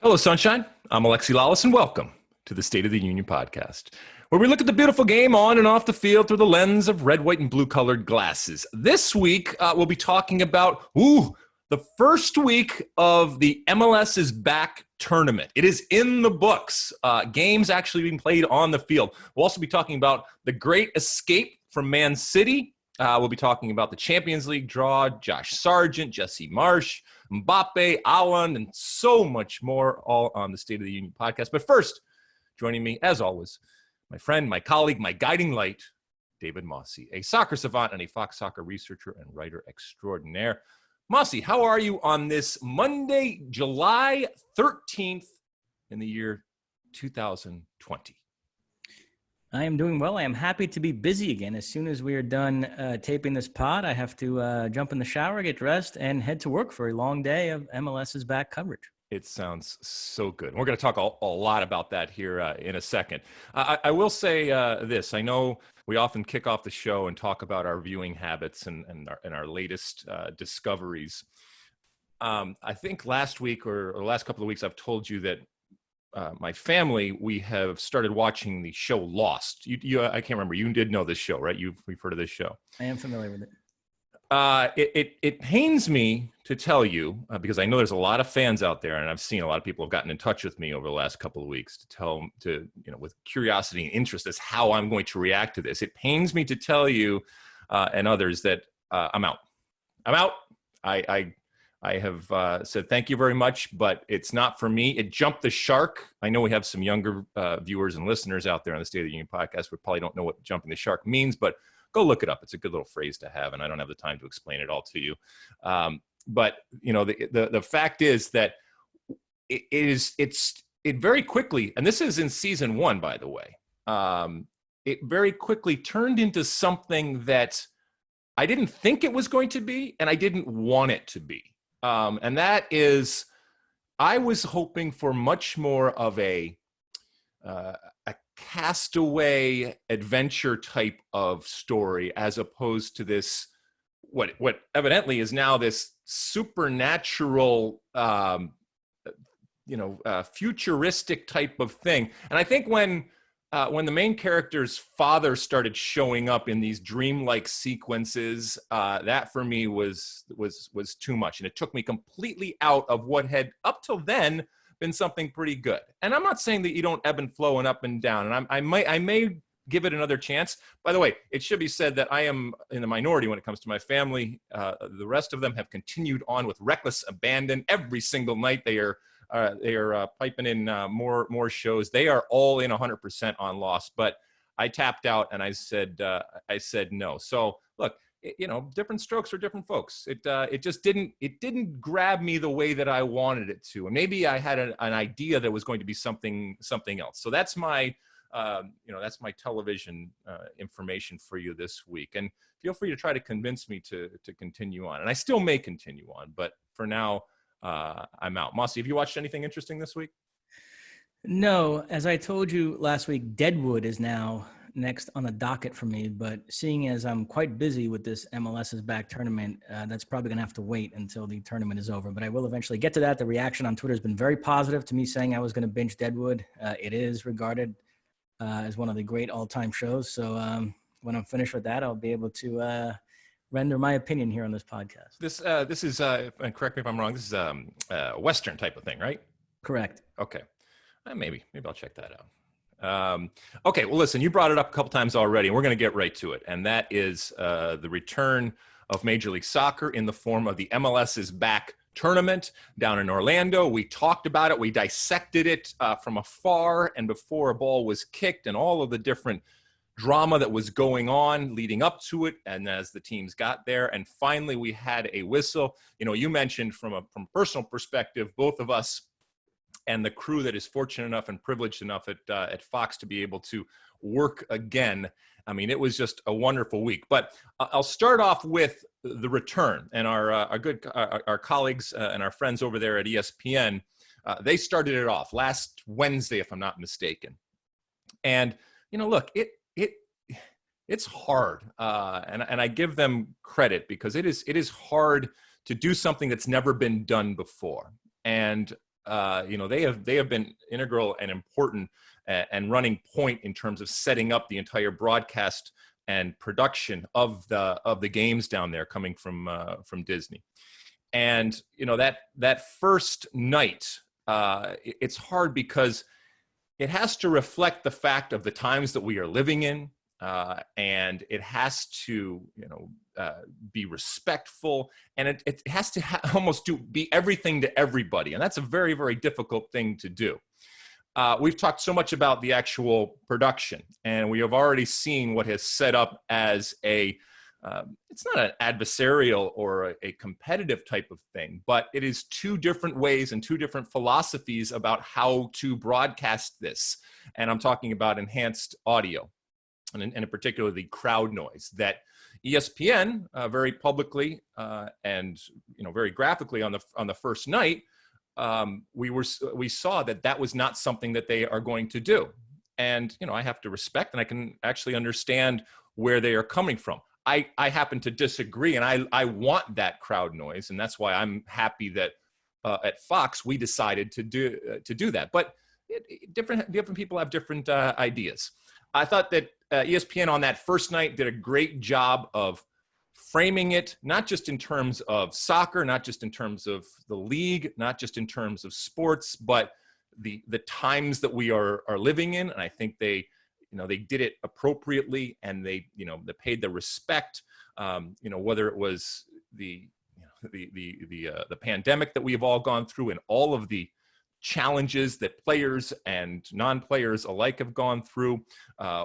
Hello, Sunshine. I'm ALEXI LALAS, and welcome to the State of the Union podcast, where we look at the beautiful game on and off the field through the lens of red, white, and blue-colored glasses. This week, we'll be talking about, the first week of the MLS is Back tournament. It is in the books. Games actually being played on the field. We'll also be talking about the great escape from Man City. We'll be talking about the Champions League draw, Josh Sargent, Jesse Marsch, Mbappe, Haaland, and so much more, all on the State of the Union podcast. But first, joining me, as always, my friend, my colleague, my guiding light, David Mosse, a soccer savant and a Fox Soccer researcher and writer extraordinaire. Mosse, how are you on this Monday, July 13th in the year 2020? I am doing well. I am happy to be busy again. As soon as we are done taping this pod, I have to jump in the shower, get dressed, and head to work for a long day of MLS's Back coverage. It sounds so good. We're going to talk a lot about that here in a second. I will say this. I know we often kick off the show and talk about our viewing habits and our latest discoveries. I think last week or the last couple of weeks, I've told you that my family, we have started watching the show Lost. I can't remember. You did know this show, right? We've heard of this show. I am familiar with it. It pains me to tell you, because I know there's a lot of fans out there, and I've seen a lot of people have gotten in touch with me over the last couple of weeks with curiosity and interest as how I'm going to react to this. It pains me to tell you and others that I'm out. I'm out. I have said thank you very much, but it's not for me. It jumped the shark. I know we have some younger viewers and listeners out there on the State of the Union podcast who probably don't know what jumping the shark means, but go look it up. It's a good little phrase to have, and I don't have the time to explain it all to you. But the fact is that it very quickly, and this is in season 1, by the way, it very quickly turned into something that I didn't think it was going to be, and I didn't want it to be. And that is, I was hoping for much more of a castaway adventure type of story, as opposed to this, what evidently is now this supernatural, futuristic type of thing. And I think when the main character's father started showing up in these dreamlike sequences, that for me was too much, and it took me completely out of what had up till then been something pretty good. And I'm not saying that you don't ebb and flow and up and down, and I may give it another chance. By the way, it should be said that I am in the minority when it comes to my family. The rest of them have continued on with reckless abandon. Every single night they are piping in more shows. They are all in 100% on Lost, but I tapped out and I said no. So look, different strokes for different folks. It just didn't grab me the way that I wanted it to, and maybe I had an idea that it was going to be something else. So that's my television information for you this week, and feel free to try to convince me to continue on, and I still may continue on, but for now, I'm out. Mosse, have you watched anything interesting this week? No, as I told you last week, Deadwood is now next on the docket for me, but seeing as I'm quite busy with this MLS's Back tournament, that's probably going to have to wait until the tournament is over, but I will eventually get to that. The reaction on Twitter has been very positive to me saying I was going to binge Deadwood. It is regarded as one of the great all-time shows, so when I'm finished with that, I'll be able to render my opinion here on this podcast. This is and correct me if I'm wrong, this is a Western type of thing, right? Correct. Okay. Maybe I'll check that out. Okay, well, listen, you brought it up a couple times already, and we're going to get right to it, and that is the return of Major League Soccer in the form of the MLS is Back tournament down in Orlando. We talked about it. We dissected it from afar and before a ball was kicked, and all of the different drama that was going on leading up to it, and as the teams got there, and finally we had a whistle. You mentioned from personal perspective, both of us and the crew that is fortunate enough and privileged enough at Fox to be able to work again. I mean, it was just a wonderful week. But I'll start off with the return, and our colleagues and our friends over there at ESPN. They started it off last Wednesday, if I'm not mistaken. And look, it's hard, and I give them credit, because it is hard to do something that's never been done before. And they have been integral and important and running point in terms of setting up the entire broadcast and production of the games down there coming from Disney. And that first night, it's hard because it has to reflect the fact of the times that we are living in, and it has to be respectful, and it has to almost be everything to everybody, and that's a very, very difficult thing to do. We've talked so much about the actual production, and we have already seen what has set up as it's not an adversarial or a competitive type of thing, but it is two different ways and two different philosophies about how to broadcast this. And I'm talking about enhanced audio, and in particular, the crowd noise that ESPN very publicly and very graphically on the first night, we saw that was not something that they are going to do. And, I have to respect, and I can actually understand where they are coming from. I happen to disagree, and I want that crowd noise. And that's why I'm happy that at Fox, we decided to do that. But different people have different ideas. I thought that ESPN on that first night did a great job of framing it, not just in terms of soccer, not just in terms of the league, not just in terms of sports, but the times that we are living in. And I think they did it appropriately, and they paid the respect, whether it was the pandemic that we have all gone through and all of the challenges that players and non-players alike have gone through,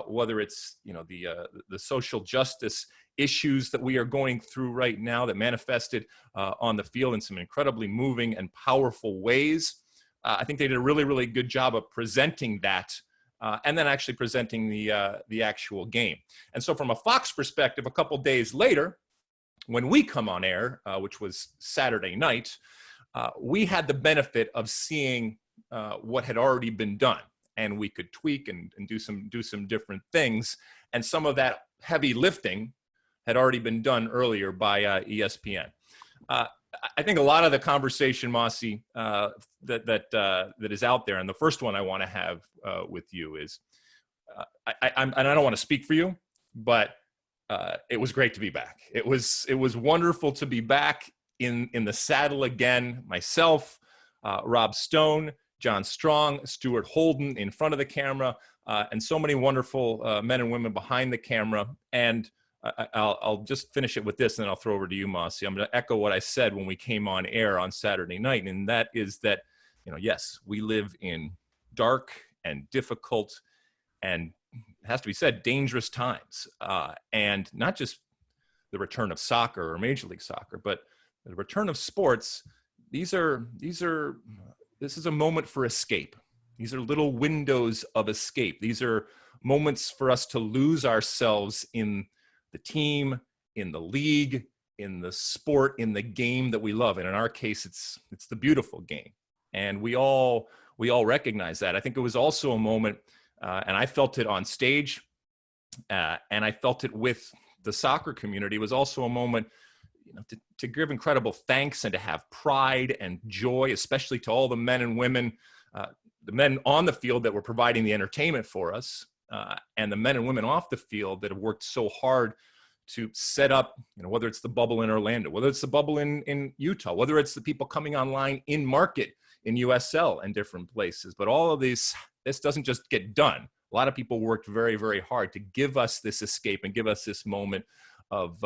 whether it's the social justice issues that we are going through right now that manifested on the field in some incredibly moving and powerful ways. I think they did a really, really good job of presenting that, and then actually presenting the actual game. And so from a Fox perspective, a couple days later, when we come on air, which was Saturday night, we had the benefit of seeing what had already been done, and we could tweak and do some different things. And some of that heavy lifting had already been done earlier by ESPN. I think a lot of the conversation, Mosse, that is out there, and the first one I want to have with you is, and I don't want to speak for you, but it was great to be back. It was wonderful to be back in the saddle again. Myself, Rob Stone, John Strong, Stuart Holden in front of the camera, and so many wonderful men and women behind the camera. And I'll just finish it with this, and then I'll throw over to you, Mosse. I'm going to echo what I said when we came on air on Saturday night, and that is that, yes, we live in dark and difficult and, it has to be said, dangerous times. And not just the return of soccer or Major League Soccer, but the return of sports. This is a moment for escape. These are little windows of escape. These are moments for us to lose ourselves in the team, in the league, in the sport, in the game that we love. And in our case, it's the beautiful game. And we all recognize that. I think it was also a moment, and I felt it on stage, and I felt it with the soccer community. It was also a moment to give incredible thanks and to have pride and joy, especially to all the men and women, the men on the field that were providing the entertainment for us, and the men and women off the field that have worked so hard to set up, whether it's the bubble in Orlando, whether it's the bubble in Utah, whether it's the people coming online in market in USL and different places. But all of this doesn't just get done. A lot of people worked very, very hard to give us this escape and give us this moment of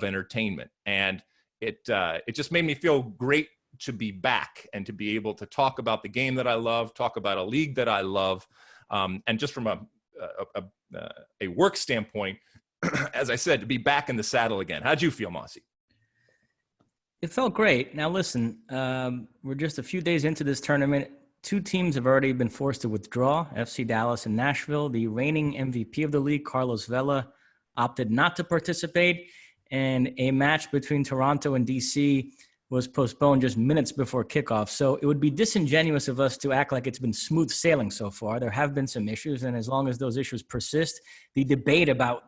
entertainment. And it just made me feel great to be back and to be able to talk about the game that I love, talk about a league that I love. And just from a work standpoint, as I said, to be back in the saddle again. How'd you feel, Mosse? It felt great. Now, listen, we're just a few days into this tournament. Two teams have already been forced to withdraw, FC Dallas and Nashville. The reigning MVP of the league, Carlos Vela, opted not to participate. And a match between Toronto and DC was postponed just minutes before kickoff. So it would be disingenuous of us to act like it's been smooth sailing so far. There have been some issues, and as long as those issues persist, the debate about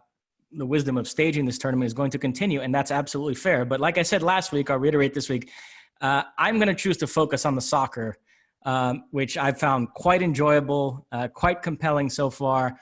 the wisdom of staging this tournament is going to continue, and that's absolutely fair. But like I said last week, I'll reiterate this week, I'm going to choose to focus on the soccer which I've found quite enjoyable, quite compelling so far.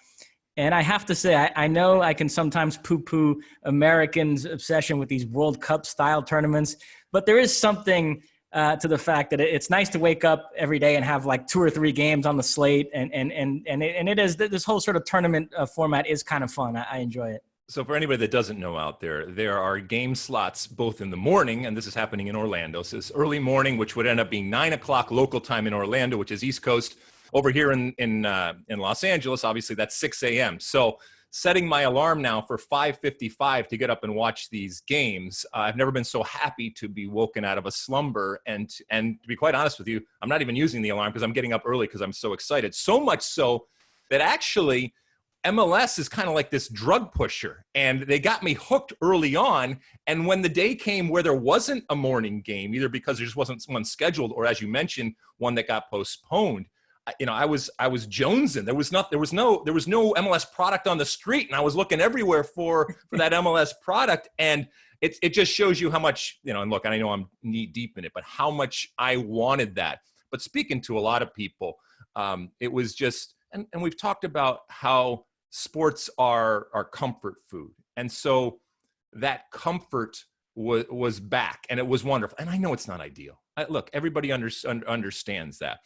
And I have to say, I know I can sometimes poo-poo Americans' obsession with these World Cup style tournaments, but there is something to the fact that it's nice to wake up every day and have like 2 or 3 games on the slate, and it is, this whole sort of tournament format is kind of fun. I enjoy it. So for anybody that doesn't know out there, there are game slots both in the morning, and this is happening in Orlando. So it's early morning, which would end up being 9 o'clock local time in Orlando, which is East Coast. Over here in Los Angeles, obviously that's 6 a.m. So setting my alarm now for 5:55 to get up and watch these games. I've never been so happy to be woken out of a slumber. And to be quite honest with you, I'm not even using the alarm because I'm getting up early because I'm so excited. So much so that actually MLS is kind of like this drug pusher, and they got me hooked early on. And when the day came where there wasn't a morning game, either because there just wasn't one scheduled, or as you mentioned, one that got postponed, I was jonesing. There was no MLS product on the street, and I was looking everywhere for that MLS product. And it just shows you how much, and look, I know I'm knee deep in it, but how much I wanted that. But speaking to a lot of people, it was just, and we've talked about how sports are comfort food. And so that comfort was back, and it was wonderful. And I know it's not ideal. Look, everybody understands that.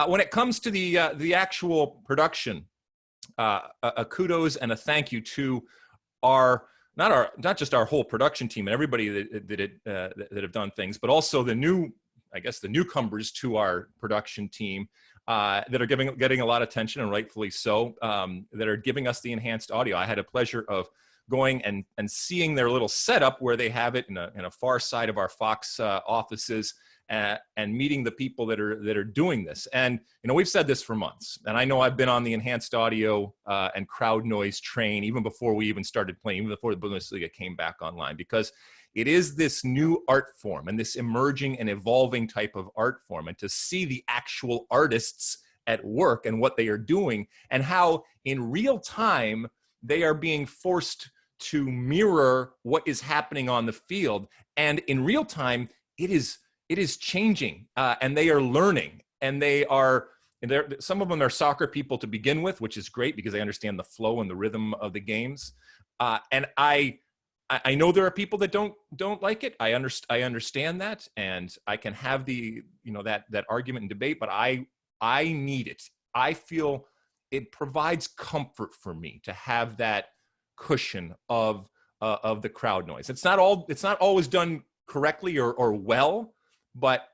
When it comes to the actual production, a kudos and a thank you to not just our whole production team and everybody that have done things, but also the newcomers to our production team that are getting a lot of attention, and rightfully so, that are giving us the enhanced audio. I had a pleasure of going and seeing their little setup where they have it in a far side of our Fox offices, and meeting the people that are doing this. And we've said this for months, and I know I've been on the enhanced audio and crowd noise train even before we even started playing, even before the Bundesliga came back online, because it is this new art form and this emerging and evolving type of art form. And to see the actual artists at work and what they are doing, and how in real time they are being forced to mirror what is happening on the field. And in real time, it is changing, and they are learning, and some of them are soccer people to begin with, which is great because they understand the flow and the rhythm of the games. And I know there are people that don't like it. I understand that, and I can have that argument and debate, but I need it. I feel it provides comfort for me to have that cushion of the crowd noise. It's not always done correctly or well, but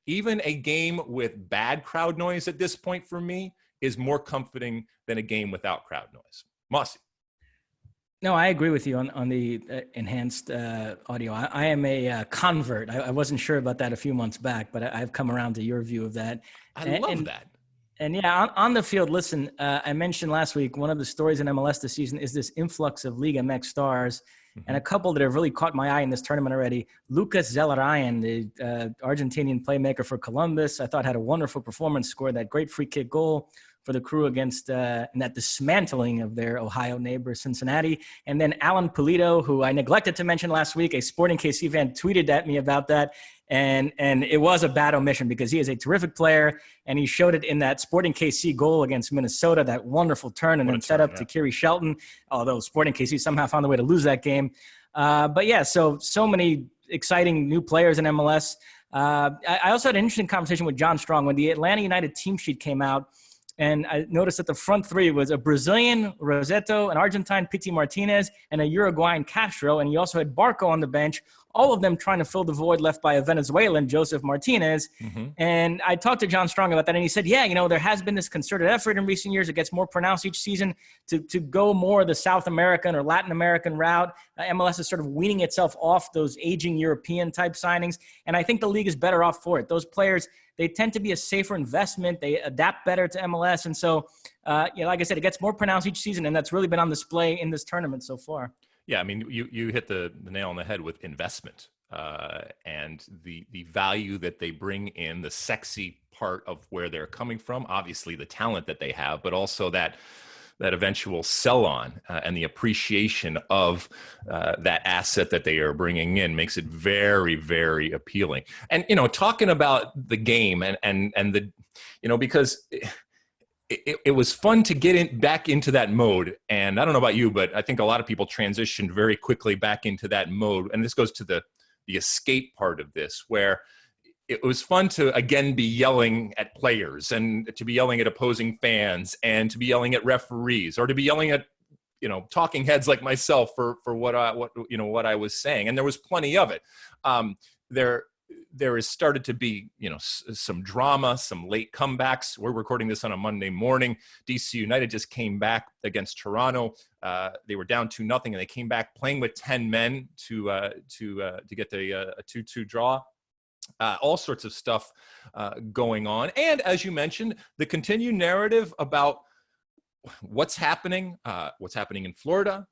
even a game with bad crowd noise at this point for me is more comforting than a game without crowd noise. Mosse. No, I agree with you on the enhanced audio. I am a convert. I wasn't sure about that a few months back, but I've come around to your view of that. I love that. And yeah, on the field, listen, I mentioned last week, one of the stories in MLS this season is this influx of Liga MX stars, and a couple that have really caught my eye in this tournament already. Lucas Zelarayan, the Argentinian playmaker for Columbus, I thought had a wonderful performance, scored that great free kick goal for the Crew against in that dismantling of their Ohio neighbor, Cincinnati. And then Alan Pulido, who I neglected to mention last week, a Sporting KC fan tweeted at me about that. And it was a bad omission because he is a terrific player, and he showed it in that Sporting KC goal against Minnesota, that wonderful turn and then set up to Kiri Shelton, although Sporting KC somehow found a way to lose that game. But yeah, so many exciting new players in MLS. I also had an interesting conversation with John Strong when the Atlanta United team sheet came out. And I noticed that the front three was a Brazilian, Rosetto, an Argentine, Pity Martinez, and a Uruguayan, Castro. And you also had Barco on the bench, all of them trying to fill the void left by a Venezuelan, Joseph Martinez. Mm-hmm. And I talked to John Strong about that, and he said, yeah, there has been this concerted effort in recent years. It gets more pronounced each season to go more the South American or Latin American route. MLS is sort of weaning itself off those aging European-type signings, and I think the league is better off for it. Those players, they tend to be a safer investment. They adapt better to MLS. And so, like I said, it gets more pronounced each season, and that's really been on display in this tournament so far. Yeah, I mean, you hit the nail on the head with investment and the value that they bring in, the sexy part of where they're coming from, obviously the talent that they have, but also that that eventual sell on and the appreciation of that asset that they are bringing in makes it very, very appealing. And, talking about the game and the, because it was fun to get back into that mode. And I don't know about you, but I think a lot of people transitioned very quickly back into that mode. And this goes to the escape part of this, where it was fun to again be yelling at players and to be yelling at opposing fans and to be yelling at referees, or to be yelling at, talking heads like myself for what I was saying. And there was plenty of it. There has started to be, some drama, some late comebacks. We're recording this on a Monday morning. DC United just came back against Toronto. They were down 2-0, and they came back playing with 10 men to get a 2-2 draw. All sorts of stuff going on. And as you mentioned, the continued narrative about what's happening in Florida,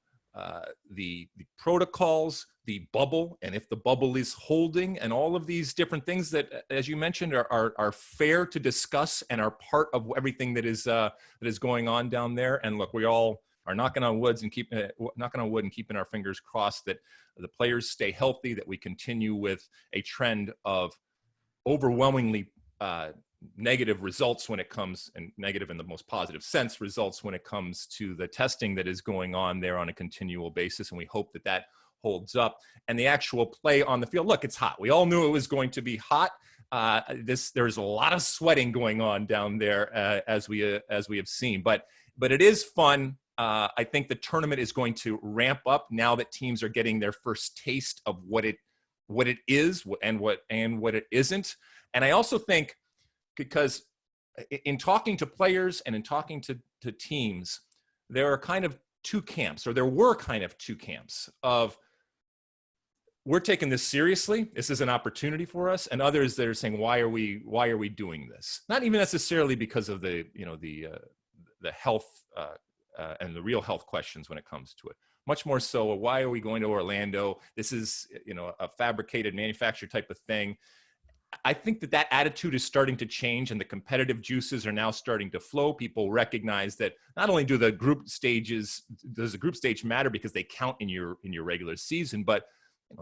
the protocols, the bubble, and if the bubble is holding, and all of these different things that, as you mentioned, are fair to discuss and are part of everything that is going on down there. And look, we all are knocking on wood and keeping our fingers crossed that the players stay healthy, that we continue with a trend of overwhelmingly negative results when it comes, and negative in the most positive sense, results when it comes to the testing that is going on there on a continual basis. And we hope that holds up. And the actual play on the field, look, it's hot. We all knew it was going to be hot. There's a lot of sweating going on down there, as we have seen, but it is fun. I think the tournament is going to ramp up now that teams are getting their first taste of what it is and what it isn't. And I also think, because in talking to players and in talking to teams, there are kind of two camps, or there were kind of two camps of, we're taking this seriously, this is an opportunity for us, and others that are saying, why are we doing this? Not even necessarily because of the health and the real health questions when it comes to it. Much more so, why are we going to Orlando? This is, a fabricated, manufactured type of thing. I think that attitude is starting to change, and the competitive juices are now starting to flow. People recognize that not only does the group stage matter because they count in your regular season, but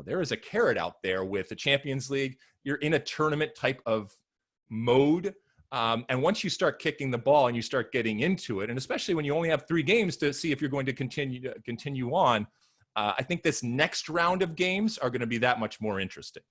there is a carrot out there with the Champions League. You're in a tournament type of mode. And once you start kicking the ball and you start getting into it, and especially when you only have 3 games to see if you're going to continue on, I think this next round of games are going to be that much more interesting.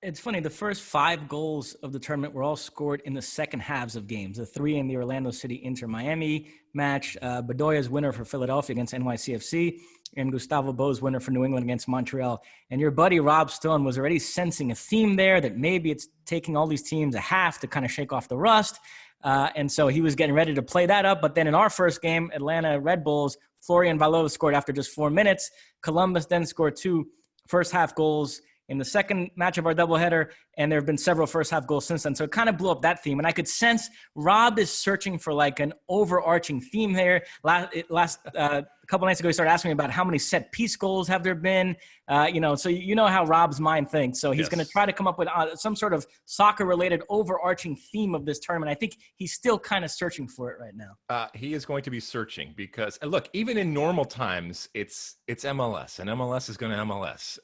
It's funny, the first 5 goals of the tournament were all scored in the second halves of games. The 3 in the Orlando City Inter Miami match, Bedoya's winner for Philadelphia against NYCFC, and Gustavo Bo's winner for New England against Montreal. And your buddy Rob Stone was already sensing a theme there, that maybe it's taking all these teams a half to kind of shake off the rust. And so he was getting ready to play that up. But then in our first game, Atlanta Red Bulls, Florian Valot scored after just 4 minutes. Columbus then scored 2 first-half goals in the second match of our doubleheader, and there have been several first-half goals since then. So it kind of blew up that theme. And I could sense Rob is searching for like an overarching theme there. Last a couple nights ago, he started asking me about how many set-piece goals have there been. So you know how Rob's mind thinks. So he's going to try to come up with some sort of soccer-related overarching theme of this tournament. I think he's still kind of searching for it right now. He is going to be searching because, look, even in normal times, it's MLS, and MLS is going to MLS.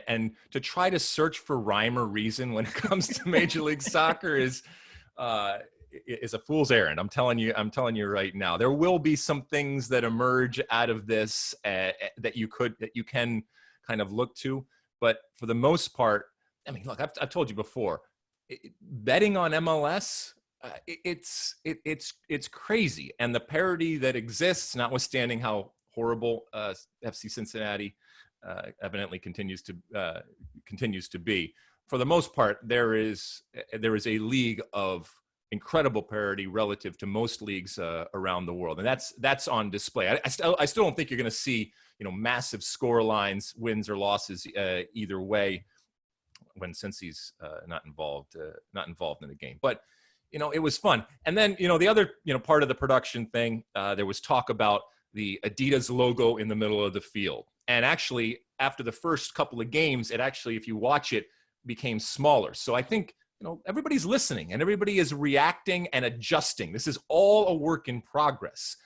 And to try to search for rhyme or reason when it comes to Major League Soccer is a fool's errand. I'm telling you right now. There will be some things that emerge out of this that you can kind of look to, but for the most part, I mean, look, I've told you before, betting on MLS, it's crazy, and the parity that exists, notwithstanding how horrible FC Cincinnati evidently continues to be. For the most part, there is a league of incredible parity relative to most leagues around the world, and that's on display. I still don't think you're going to see massive score lines, wins or losses either way when Cincy's not involved in the game. But it was fun. And then the other part of the production thing, there was talk about the Adidas logo in the middle of the field, and actually after the first couple of games, it actually, if you watch it, became smaller. So I think everybody's listening and everybody is reacting and adjusting. This is all a work in progress.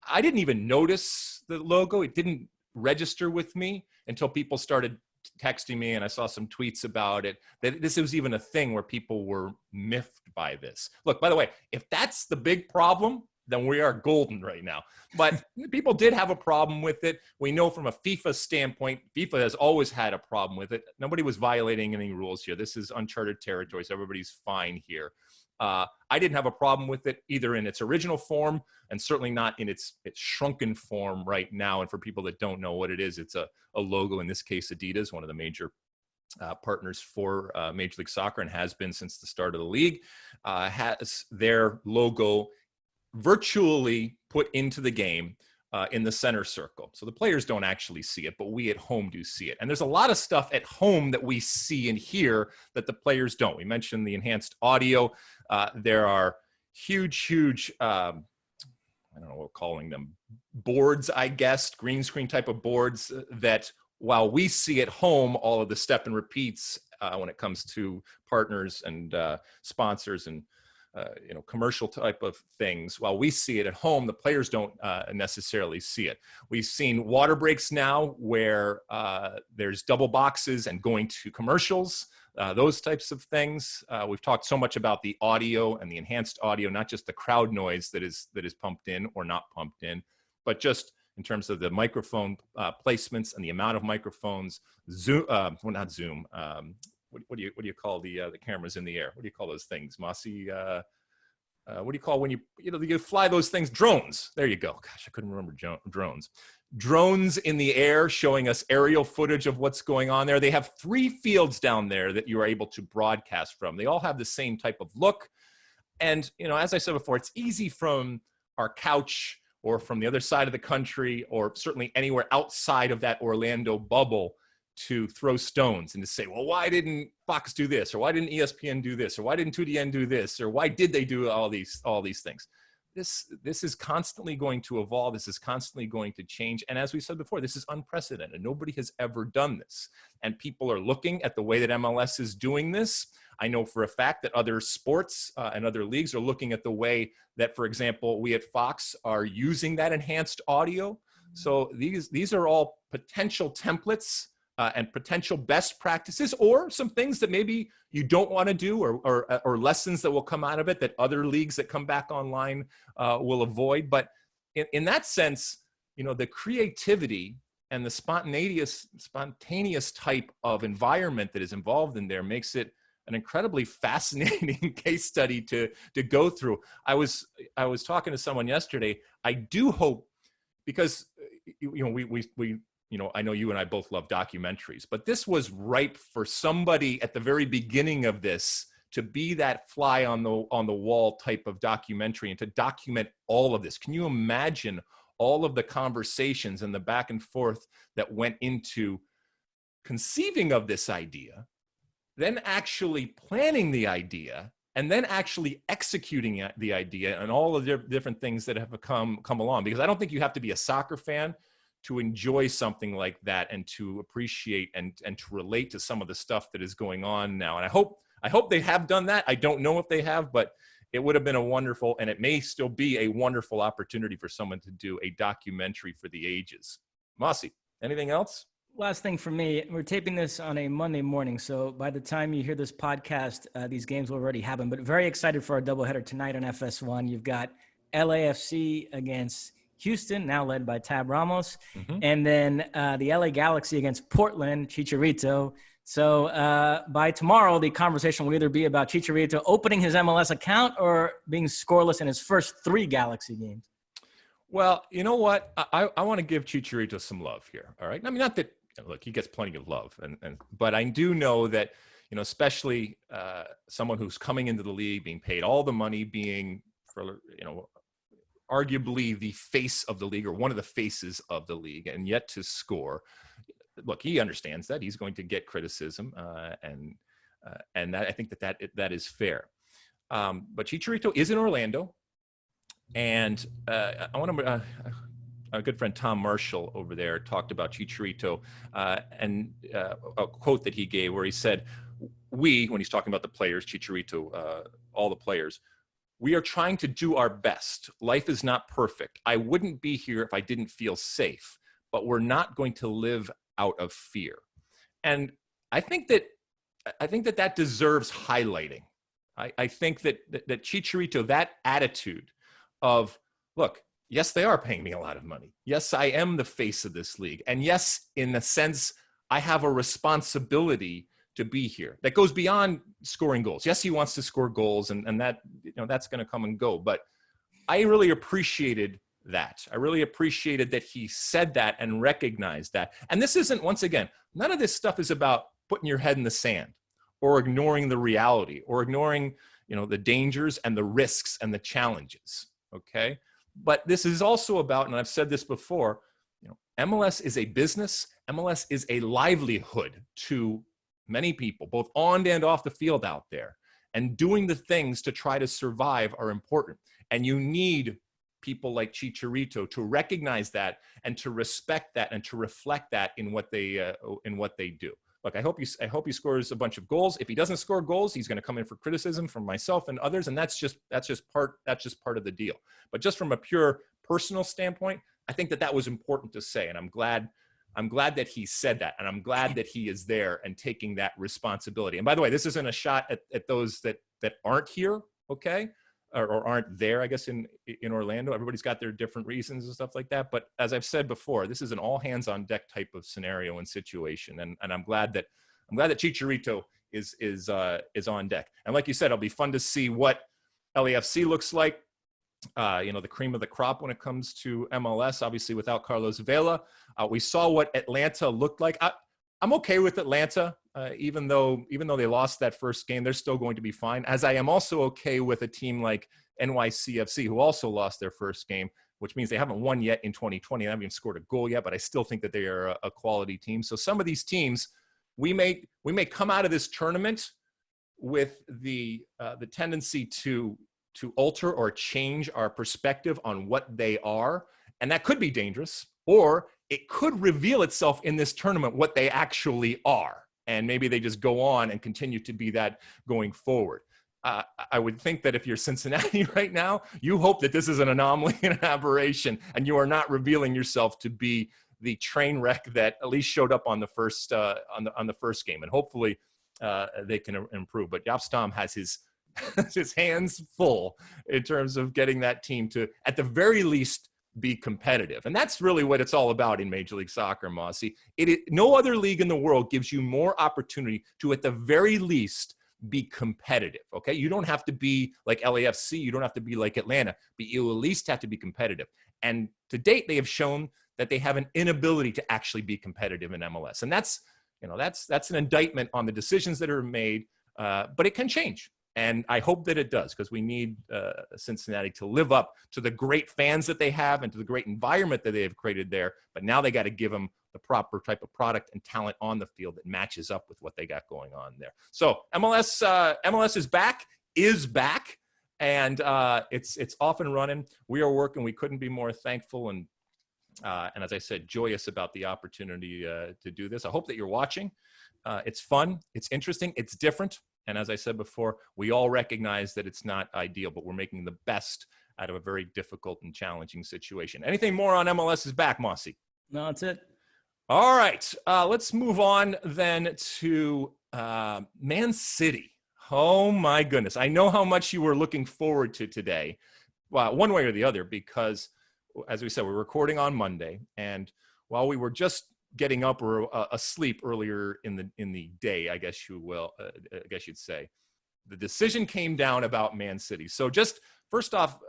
I didn't even notice the logo. It didn't register with me until people started texting me, and I saw some tweets about it, that this was even a thing where people were miffed by this. Look, by the way, if that's the big problem, then we are golden right now. But people did have a problem with it. We know from a FIFA standpoint, FIFA has always had a problem with it. Nobody was violating any rules here. This is uncharted territory, so everybody's fine here. I didn't have a problem with it either in its original form and certainly not in its shrunken form right now. And for people that don't know what it is, it's a logo, in this case, Adidas, one of the major partners for Major League Soccer and has been since the start of the league, has their logo virtually put into the game in the center circle. So the players don't actually see it, but we at home do see it. And there's a lot of stuff at home that we see and hear that the players don't. We mentioned the enhanced audio. There are huge, I don't know what we're calling them, boards, I guess, green screen type of boards that while we see at home all of the step and repeats when it comes to partners and sponsors and commercial type of things, while we see it at home, the players don't necessarily see it. We've seen water breaks now where there's double boxes and going to commercials, those types of things. We've talked so much about the audio and the enhanced audio, not just the crowd noise that is pumped in or not pumped in, but just in terms of the microphone placements and the amount of microphones. Zoom, well, not Zoom. What do you call the cameras in the air? What do you call those things, Mosse? What do you call when you fly those things? Drones. There you go. Gosh, I couldn't remember drones. Drones in the air showing us aerial footage of what's going on there. They have 3 fields down there that you are able to broadcast from. They all have the same type of look. And, as I said before, it's easy from our couch or from the other side of the country or certainly anywhere outside of that Orlando bubble to throw stones and to say, well, why didn't Fox do this? Or why didn't ESPN do this? Or why didn't 2DN do this? Or why did they do all these things? This is constantly going to evolve. This is constantly going to change. And as we said before, this is unprecedented. Nobody has ever done this. And people are looking at the way that MLS is doing this. I know for a fact that other sports and other leagues are looking at the way that, for example, we at Fox are using that enhanced audio. So these are all potential templates and potential best practices, or some things that maybe you don't want to do, or lessons that will come out of it that other leagues that come back online will avoid. But in that sense, the creativity and the spontaneous type of environment that is involved in there makes it an incredibly fascinating case study to go through. I was talking to someone yesterday. I do hope, because we I know you and I both love documentaries, but this was ripe for somebody at the very beginning of this to be that fly on the wall type of documentary and to document all of this. Can you imagine all of the conversations and the back and forth that went into conceiving of this idea, then actually planning the idea, and then actually executing the idea, and all of the different things that have come along? Because I don't think you have to be a soccer fan to enjoy something like that and to appreciate and to relate to some of the stuff that is going on now. And I hope they have done that. I don't know if they have, but it would have been a wonderful, and it may still be a wonderful opportunity for someone to do a documentary for the ages. Mosse, anything else? Last thing for me, we're taping this on a Monday morning, so by the time you hear this podcast, these games will already happen. But very excited for our doubleheader tonight on FS1. You've got LAFC against Houston, now led by Tab Ramos, and then the LA Galaxy against Portland, Chicharito. So by tomorrow, the conversation will either be about Chicharito opening his MLS account or being scoreless in his first 3 Galaxy games. Well, you know what? I want to give Chicharito some love here, all right? I mean, not that, look, he gets plenty of love, but I do know that, especially someone who's coming into the league, being paid all the money, being, arguably the face of the league or one of the faces of the league, and yet to score. Look, he understands that he's going to get criticism, and that, I think that is fair. But Chicharito is in Orlando, and I want to. Our good friend Tom Marshall over there talked about Chicharito and a quote that he gave where he said, when he's talking about the players, Chicharito, all the players, We are trying to do our best. Life is not perfect. I wouldn't be here if I didn't feel safe, but we're not going to live out of fear. And I think that deserves highlighting. I think that Chicharito, that attitude of, look, yes, they are paying me a lot of money. Yes, I am the face of this league. And yes, in a sense, I have a responsibility to be here. That goes beyond scoring goals. Yes, he wants to score goals, and that, that's going to come and go. But I really appreciated that. I really appreciated that he said that and recognized that. And this isn't, once again, none of this stuff is about putting your head in the sand or ignoring the reality or ignoring, the dangers and the risks and the challenges. Okay. But this is also about, and I've said this before, MLS is a business. MLS is a livelihood to many people, both on and off the field out there. And doing the things to try to survive are important. And you need people like Chicharito to recognize that and to respect that and to reflect that in what they do. Look, I hope he scores a bunch of goals. If he doesn't score goals, he's going to come in for criticism from myself and others, and that's just part of the deal. But just from a pure personal standpoint, I think that was important to say, and I'm glad that he said that, and I'm glad that he is there and taking that responsibility. And by the way, this isn't a shot at those that aren't here, okay, or aren't there, I guess, in Orlando. Everybody's got their different reasons and stuff like that. But as I've said before, this is an all hands on deck type of scenario and situation, and I'm glad that Chicharito is on deck. And like you said, it'll be fun to see what LAFC looks like. The cream of the crop when it comes to MLS, obviously without Carlos Vela. We saw what Atlanta looked like. I'm okay with Atlanta, even though they lost that first game, they're still going to be fine. As I am also okay with a team like NYCFC, who also lost their first game, which means they haven't won yet in 2020. They haven't even scored a goal yet, but I still think that they are a quality team. So some of these teams, we may come out of this tournament with the tendency to alter or change our perspective on what they are. And that could be dangerous, or it could reveal itself in this tournament what they actually are. And maybe they just go on and continue to be that going forward. I would think that if you're Cincinnati right now, you hope that this is an anomaly and an aberration, and you are not revealing yourself to be the train wreck that at least showed up on the first on the first game. And hopefully they can improve. But Jaap Stam has his hands full in terms of getting that team to, at the very least, be competitive. And that's really what it's all about in Major League Soccer, Mosse. No other league in the world gives you more opportunity to, at the very least, be competitive, okay? You don't have to be like LAFC. You don't have to be like Atlanta, but you at least have to be competitive. And to date, they have shown that they have an inability to actually be competitive in MLS. And that's an indictment on the decisions that are made, but it can change. And I hope that it does, because we need Cincinnati to live up to the great fans that they have and to the great environment that they have created there. But now they got to give them the proper type of product and talent on the field that matches up with what they got going on there. So MLS is back, and it's off and running. We are working. We couldn't be more thankful and as I said, joyous about the opportunity to do this. I hope that you're watching. It's fun. It's interesting. It's different. And as I said before, we all recognize that it's not ideal, but we're making the best out of a very difficult and challenging situation. Anything more on MLS is back, Mosse? No, that's it. All right. Let's move on then to Man City. Oh, my goodness. I know how much you were looking forward to today, one way or the other, because, as we said, we're recording on Monday. And while we were just getting up or asleep earlier in the day, I guess you'd say, the decision came down about Man City. So just first off,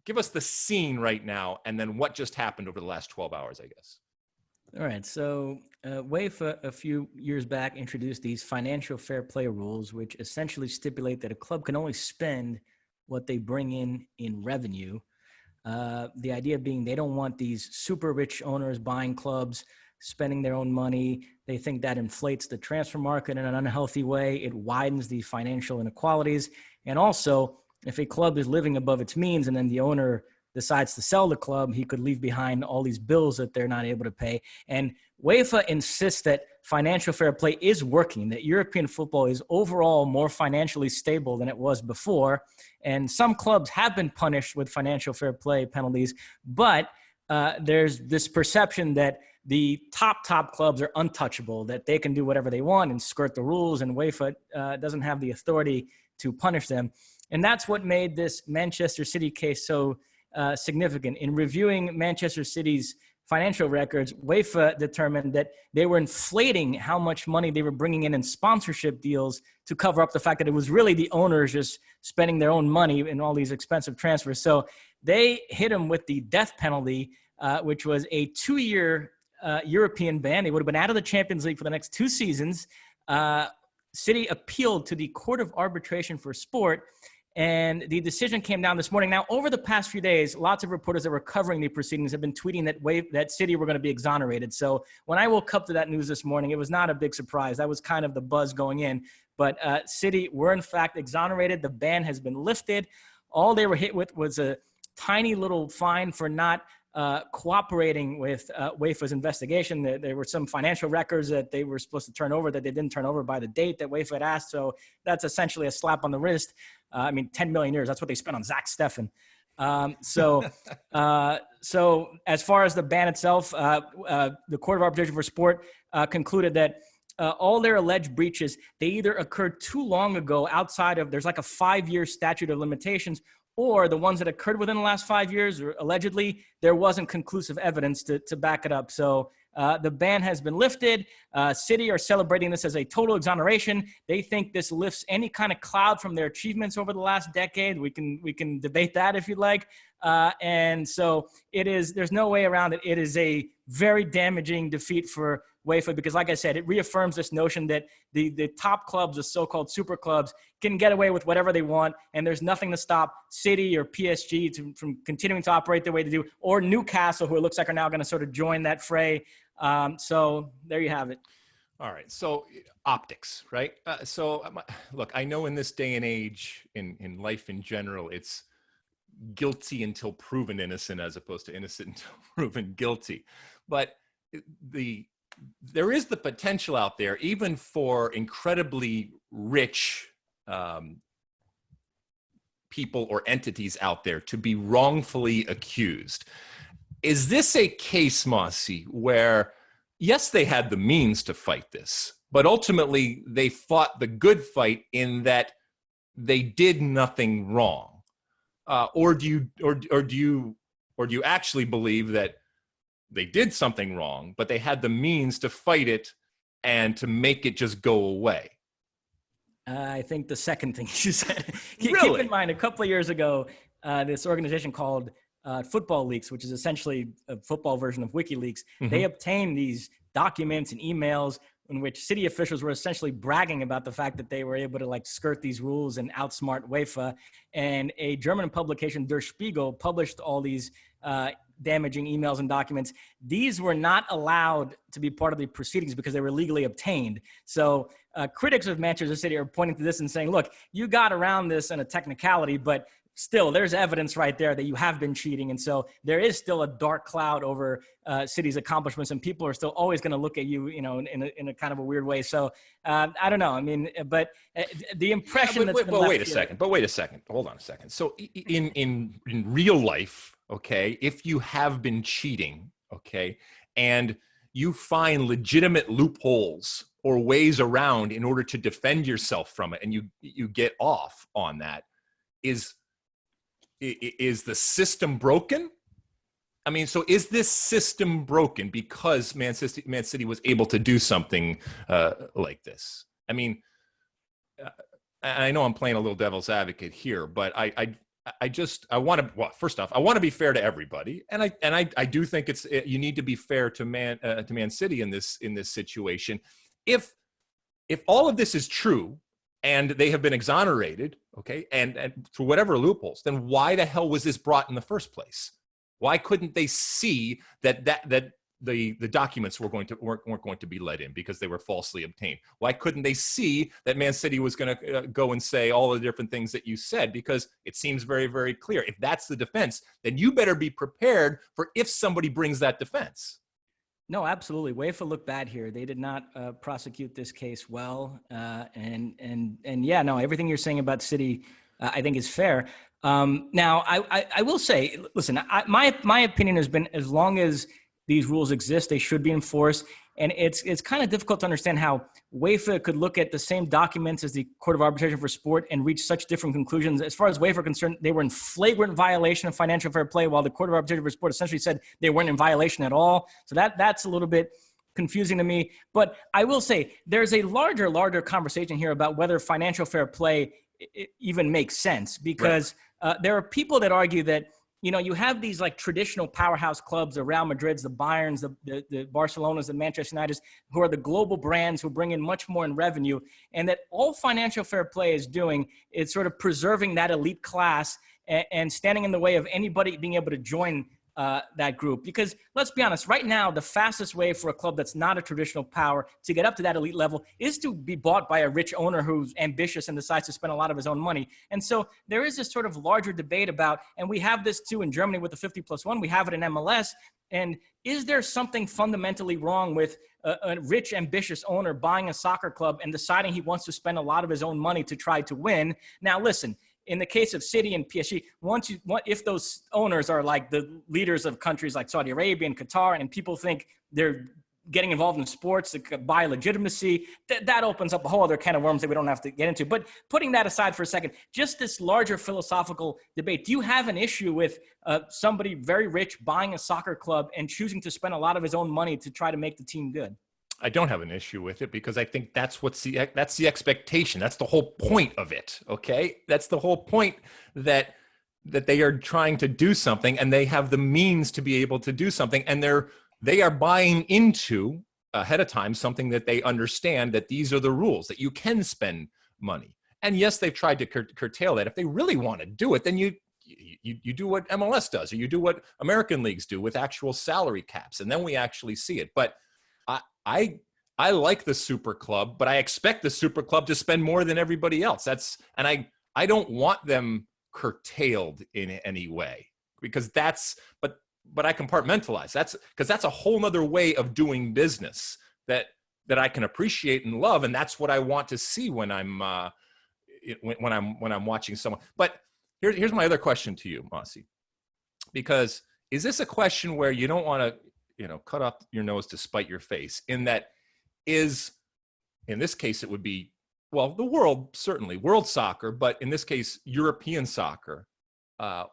give us the scene right now, and then what just happened over the last 12 hours, I guess. All right. So UEFA a few years back introduced these financial fair play rules, which essentially stipulate that a club can only spend what they bring in revenue. The idea being they don't want these super rich owners buying clubs, spending their own money. They think that inflates the transfer market in an unhealthy way. It widens the financial inequalities. And also, if a club is living above its means and then the owner decides to sell the club, he could leave behind all these bills that they're not able to pay. And UEFA insists that financial fair play is working, that European football is overall more financially stable than it was before. And some clubs have been punished with financial fair play penalties, but there's this perception that the top clubs are untouchable, that they can do whatever they want and skirt the rules, and UEFA doesn't have the authority to punish them. And that's what made this Manchester City case so significant. In reviewing Manchester City's financial records, UEFA determined that they were inflating how much money they were bringing in sponsorship deals to cover up the fact that it was really the owners just spending their own money in all these expensive transfers. So they hit them with the death penalty, which was a 2-year European ban. They would have been out of the Champions League for the next 2 seasons. City appealed to the Court of Arbitration for Sport, and the decision came down this morning. Now, over the past few days, lots of reporters that were covering the proceedings have been tweeting that City were going to be exonerated. So when I woke up to that news this morning, it was not a big surprise. That was kind of the buzz going in. But City were, in fact, exonerated. The ban has been lifted. All they were hit with was a tiny little fine for not cooperating with UEFA's investigation. There were some financial records that they were supposed to turn over that they didn't turn over by the date that UEFA had asked. So that's essentially a slap on the wrist. 10 million euros, that's what they spent on Zach Steffen. So as far as the ban itself, the Court of Arbitration for Sport concluded that all their alleged breaches, they either occurred too long ago outside of, there's like a 5-year statute of limitations, or the ones that occurred within the last 5 years, or allegedly, there wasn't conclusive evidence to back it up. So the ban has been lifted. City are celebrating this as a total exoneration. They think this lifts any kind of cloud from their achievements over the last decade. We can debate that if you'd like. And so there's no way around it. It is a very damaging defeat for UEFA, because like I said, it reaffirms this notion that the top clubs, the so-called super clubs, can get away with whatever they want, and there's nothing to stop City or PSG from continuing to operate the way they do, or Newcastle, who it looks like are now going to sort of join that fray. So there you have it. All right. So optics, right? Look, I know in this day and age, in life in general, it's guilty until proven innocent as opposed to innocent until proven guilty. But there is the potential out there, even for incredibly rich people or entities out there, to be wrongfully accused. Is this a case, Mosse, where, yes, they had the means to fight this, but ultimately they fought the good fight in that they did nothing wrong? Or do you actually believe that they did something wrong, but they had the means to fight it and to make it just go away? I think the second thing you said. Really? Keep in mind, a couple of years ago, this organization called Football Leaks, which is essentially a football version of WikiLeaks, they obtained these documents and emails in which city officials were essentially bragging about the fact that they were able to skirt these rules and outsmart UEFA. And a German publication, Der Spiegel, published all these damaging emails and documents. These were not allowed to be part of the proceedings because they were legally obtained. So critics of Manchester City are pointing to this and saying, look, you got around this in a technicality, but still there's evidence right there that you have been cheating. And so there is still a dark cloud over City's accomplishments, and people are still always going to look at you, in a kind of a weird way. So I don't know. I mean, but the impression wait a second. Hold on a second. So in real life, okay, if you have been cheating, okay, and you find legitimate loopholes or ways around in order to defend yourself from it, and you get off on that, is the system broken? I mean, so is this system broken because Man City was able to do something like this? I mean, I know I'm playing a little devil's advocate here, but I want to, well, first off, I want to be fair to everybody, and I do think you need to be fair to Man City in this situation. If all of this is true and they have been exonerated, okay, and for whatever loopholes, then why the hell was this brought in the first place? Why couldn't they see that the documents weren't going to be let in because they were falsely obtained? Why couldn't they see that Man City was going to go and say all the different things that you said? Because it seems very, very clear. If that's the defense, then you better be prepared for if somebody brings that defense. No, absolutely. UEFA looked bad here. They did not prosecute this case well. And yeah, no, everything you're saying about City, I think is fair. Now, I will say, listen, my opinion has been, as long as these rules exist, they should be enforced. And it's kind of difficult to understand how UEFA could look at the same documents as the Court of Arbitration for Sport and reach such different conclusions. As far as UEFA are concerned, they were in flagrant violation of financial fair play, while the Court of Arbitration for Sport essentially said they weren't in violation at all. So that's a little bit confusing to me. But I will say there's a larger conversation here about whether financial fair play even makes sense, because there are people that argue that, you know, you have these like traditional powerhouse clubs, the Real Madrids, the Bayerns, the Barcelonas, the Manchester Uniteds, who are the global brands who bring in much more in revenue. And that all financial fair play is doing is sort of preserving that elite class and standing in the way of anybody being able to join that group. Because let's be honest, right now, the fastest way for a club that's not a traditional power to get up to that elite level is to be bought by a rich owner who's ambitious and decides to spend a lot of his own money. And so there is this sort of larger debate about, and we have this too in Germany with the 50+1, we have it in MLS. And is there something fundamentally wrong with a rich, ambitious owner buying a soccer club and deciding he wants to spend a lot of his own money to try to win? Now, listen, in the case of City and PSG, if those owners are like the leaders of countries like Saudi Arabia and Qatar, and people think they're getting involved in sports to buy legitimacy, that opens up a whole other can of worms that we don't have to get into. But putting that aside for a second, just this larger philosophical debate, do you have an issue with somebody very rich buying a soccer club and choosing to spend a lot of his own money to try to make the team good? I don't have an issue with it, because I think that's the expectation. That's the whole point of it. Okay. That's the whole point, that they are trying to do something and they have the means to be able to do something. And they are buying into ahead of time something that they understand, that these are the rules, that you can spend money. And yes, they've tried to curtail that. If they really want to do it, then you do what MLS does, or you do what American leagues do with actual salary caps. And then we actually see it. But I like the super club, but I expect the super club to spend more than everybody else. I don't want them curtailed in any way, because but I compartmentalize. Because that's a whole nother way of doing business that I can appreciate and love. And that's what I want to see when I'm watching someone. But here's my other question to you, Mosse, because is this a question where you don't want to, cut off your nose to spite your face? In this case, it would be, well, the world, certainly world soccer, but in this case, European soccer,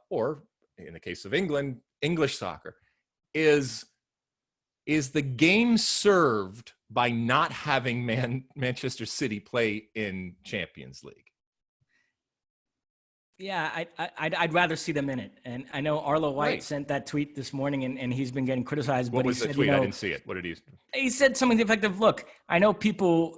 or in the case of England, English soccer, is the game served by not having Manchester City play in Champions League? Yeah, I'd rather see them in it. And I know Arlo White sent that tweet this morning, and he's been getting criticized. What was the tweet? I didn't see it. What did he? He said something to the effect of, look, I know people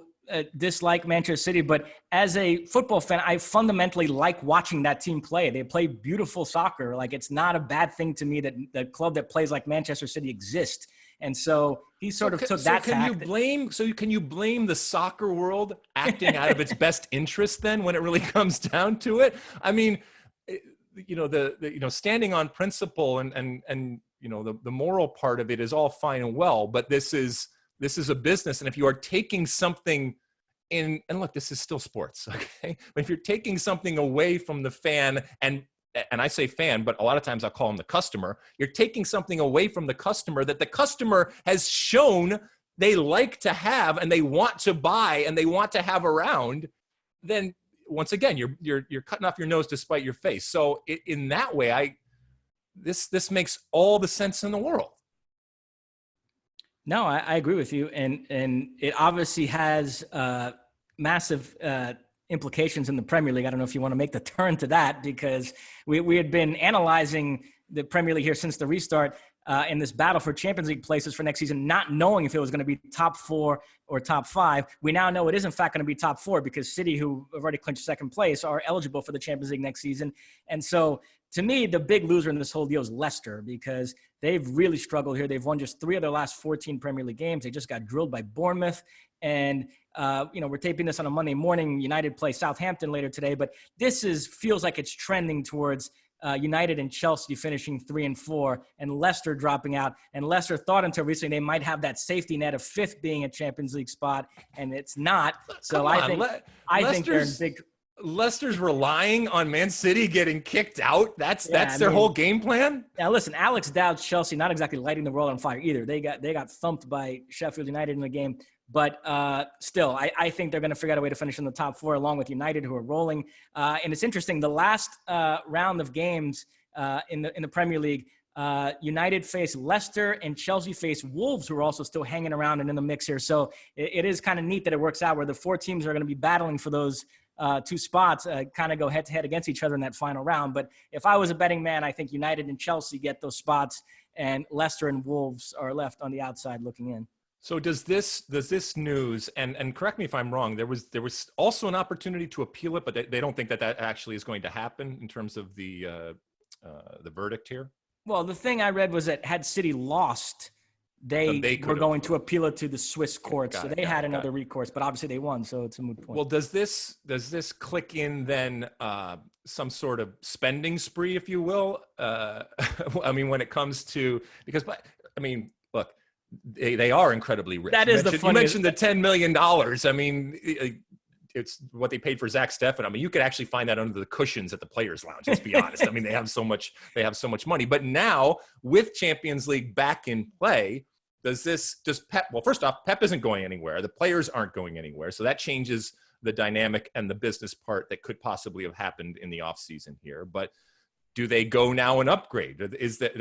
dislike Manchester City, but as a football fan, I fundamentally like watching that team play. They play beautiful soccer. Like, it's not a bad thing to me that the club that plays like Manchester City exists. And so he sort of took that. Can you blame the soccer world acting out of its best interest then, when it really comes down to it? I mean, standing on principle and the moral part of it is all fine and well, but this is a business. And if you are taking something and look, this is still sports, okay? But if you're taking something away from the fan, and I say fan, but a lot of times I'll call them the customer. You're taking something away from the customer that the customer has shown they like to have and they want to buy and they want to have around. Then once again, you're cutting off your nose to spite your face. So in that way, this makes all the sense in the world. No, I agree with you, and it obviously has massive implications in the Premier League. I don't know if you want to make the turn to that, because we had been analyzing the Premier League here since the restart in this battle for Champions League places for next season, not knowing if it was going to be top 4 or top 5. We now know it is in fact going to be top 4, because City, who have already clinched second place, are eligible for the Champions League next season. And so to me, the big loser in this whole deal is Leicester, because they've really struggled here. They've won just 3 of their last 14 Premier League games. They just got drilled by Bournemouth. And, we're taping this on a Monday morning. United play Southampton later today, but this feels like it's trending towards United and Chelsea finishing 3 and 4, and Leicester dropping out. And Leicester thought until recently they might have that safety net of 5th being a Champions League spot, and it's not. So I think they're in big. Leicester's relying on Man City getting kicked out. That's their whole game plan. Now listen, Alex Dowd's Chelsea not exactly lighting the world on fire either. They got thumped by Sheffield United in the game, but still, I think they're going to figure out a way to finish in the top 4 along with United, who are rolling. And it's interesting. The last round of games in the Premier League, United face Leicester and Chelsea face Wolves, who are also still hanging around and in the mix here. So it is kind of neat that it works out where the 4 teams are going to be battling for those 2 spots, kind of go head-to-head against each other in that final round. But if I was a betting man, I think United and Chelsea get those spots, and Leicester and Wolves are left on the outside looking in. So does this news, and correct me if I'm wrong, there was also an opportunity to appeal it, but they don't think that actually is going to happen in terms of the verdict here? Well, the thing I read was that had City lost, they were going to appeal it to the Swiss courts. So they had another recourse, but obviously they won, so it's a moot point. Well, does this click in then some sort of spending spree, if you will? I mean, when it comes to, because, I mean, look, they are incredibly rich. That is the funniest. You mentioned the $10 million. I mean, it's what they paid for Zach Steffen. I mean, you could actually find that under the cushions at the Players Lounge. Let's be honest. I mean, they have so much money. But now with Champions League back in play, does Pep? Well, first off, Pep isn't going anywhere. The players aren't going anywhere, so that changes the dynamic and the business part that could possibly have happened in the offseason here. But do they go now and upgrade?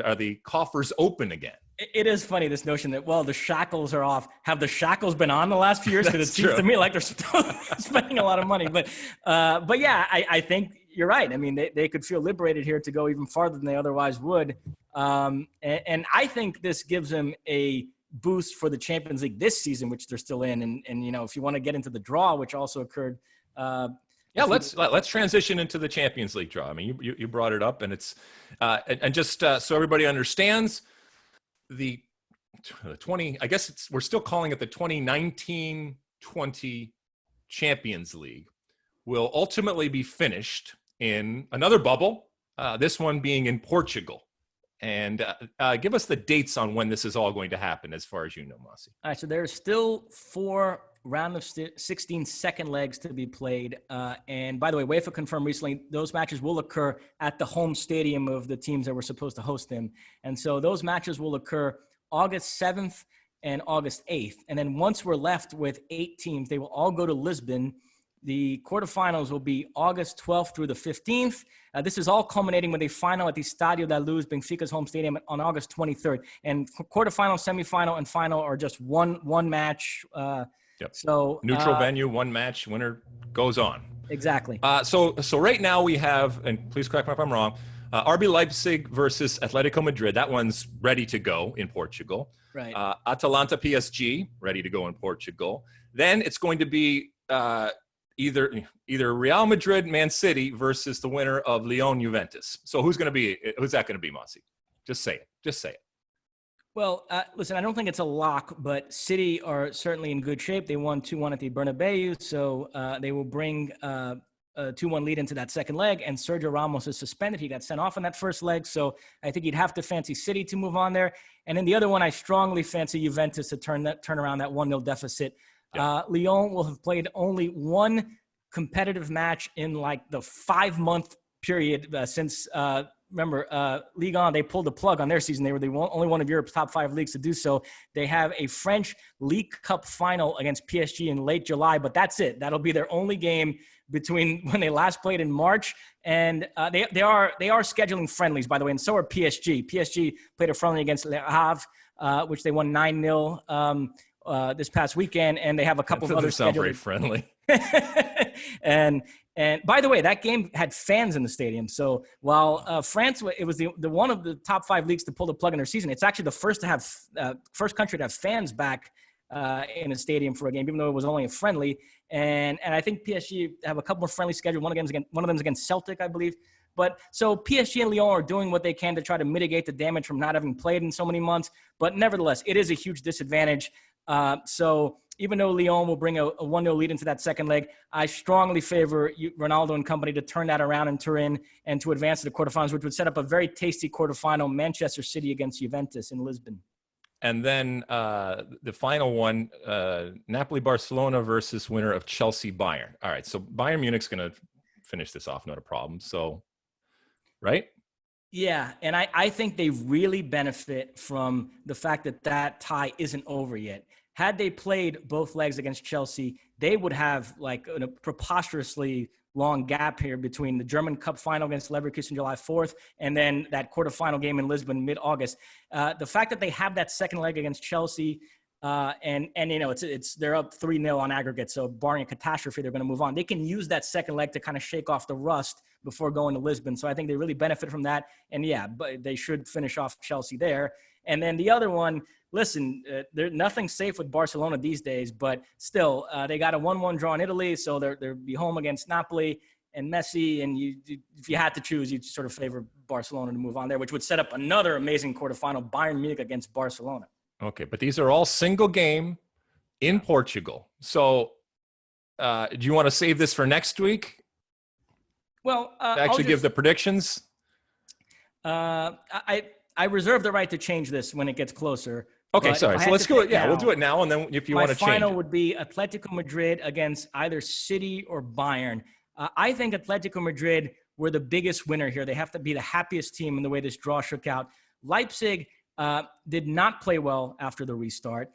Are the coffers open again? It is funny, this notion that, well, the shackles are off. Have the shackles been on the last few years? Because it seems to me like they're still spending a lot of money. But yeah, I think you're right. I mean, they could feel liberated here to go even farther than they otherwise would. And I think this gives them a boost for the Champions League this season, which they're still in. And you know, if you want to get into the draw, which also occurred. Yeah, let's transition into the Champions League draw. I mean, you brought it up, and it's and just so everybody understands, the 20. I guess we're still calling it the 2019-20 Champions League will ultimately be finished in another bubble. This one being in Portugal. And give us the dates on when this is all going to happen, as far as you know, Mosse. All right, so there's still 4 round of 16 second legs to be played. And by the way, UEFA confirmed recently those matches will occur at the home stadium of the teams that were supposed to host them. And so those matches will occur August 7th and August 8th. And then once we're left with 8 teams, they will all go to Lisbon. The quarterfinals will be August 12th through the 15th. This is all culminating with a final at the Estádio da Luz, Benfica's home stadium, on August 23rd. And quarterfinal, semifinal, and final are just one match. Yep. So neutral venue, one match, winner goes on. Exactly. So right now we have, and please correct me if I'm wrong, RB Leipzig versus Atletico Madrid. That one's ready to go in Portugal. Right. Atalanta PSG, ready to go in Portugal. Then it's going to be either Real Madrid, Man City versus the winner of Lyon Juventus. So who's that going to be, Mosse? Just say it. Well, listen, I don't think it's a lock, but City are certainly in good shape. They won 2-1 at the Bernabeu, so they will bring a 2-1 lead into that second leg, and Sergio Ramos is suspended. He got sent off in that first leg, so I think you'd have to fancy City to move on there. And in the other one, I strongly fancy Juventus to turn around that 1-0 deficit. Yeah. Lyon will have played only one competitive match in like the 5-month period since remember, Ligue 1, they pulled the plug on their season. They were the only one of Europe's top 5 leagues to do so. They have a French League Cup final against PSG in late July, but that's it. That'll be their only game between when they last played in March. And they are scheduling friendlies, by the way, and so are PSG. PSG played a friendly against Le Havre, which they won 9-0 this past weekend, and they have a couple of other sound very friendly. And by the way, that game had fans in the stadium. So while France, it was the one of the top 5 leagues to pull the plug in their season. It's actually the first country to have fans back in a stadium for a game, even though it was only a friendly. And I think PSG have a couple more friendly scheduled. One of them is against Celtic, I believe. But so PSG and Lyon are doing what they can to try to mitigate the damage from not having played in so many months. But nevertheless, it is a huge disadvantage. So even though Lyon will bring a 1-0 lead into that second leg, I strongly favor Ronaldo and company to turn that around in Turin and to advance to the quarterfinals, which would set up a very tasty quarterfinal, Manchester City against Juventus in Lisbon. And then the final one, Napoli-Barcelona versus winner of Chelsea-Bayern. All right, so Bayern Munich's going to finish this off, not a problem. So, right? Yeah, and I think they really benefit from the fact that tie isn't over yet. Had they played both legs against Chelsea, they would have like a preposterously long gap here between the German Cup final against Leverkusen July 4th and then that quarterfinal game in Lisbon mid-August. The fact that they have that second leg against Chelsea, and they're up 3-0 on aggregate, so barring a catastrophe, they're going to move on. They can use that second leg to kind of shake off the rust before going to Lisbon. So I think they really benefit from that. And yeah, but they should finish off Chelsea there. And then the other one, listen, there's nothing safe with Barcelona these days, but still, they got a 1-1 draw in Italy, so they'll be home against Napoli and Messi. And if you had to choose, you'd sort of favor Barcelona to move on there, which would set up another amazing quarterfinal, Bayern Munich against Barcelona. Okay, but these are all single game in Portugal. So do you want to save this for next week? Well, to give the predictions? I reserve the right to change this when it gets closer. Okay, sorry. So let's go. Yeah, we'll do it now, and then if you want to change it. My final would be Atletico Madrid against either City or Bayern. I think Atletico Madrid were the biggest winner here. They have to be the happiest team in the way this draw shook out. Leipzig did not play well after the restart.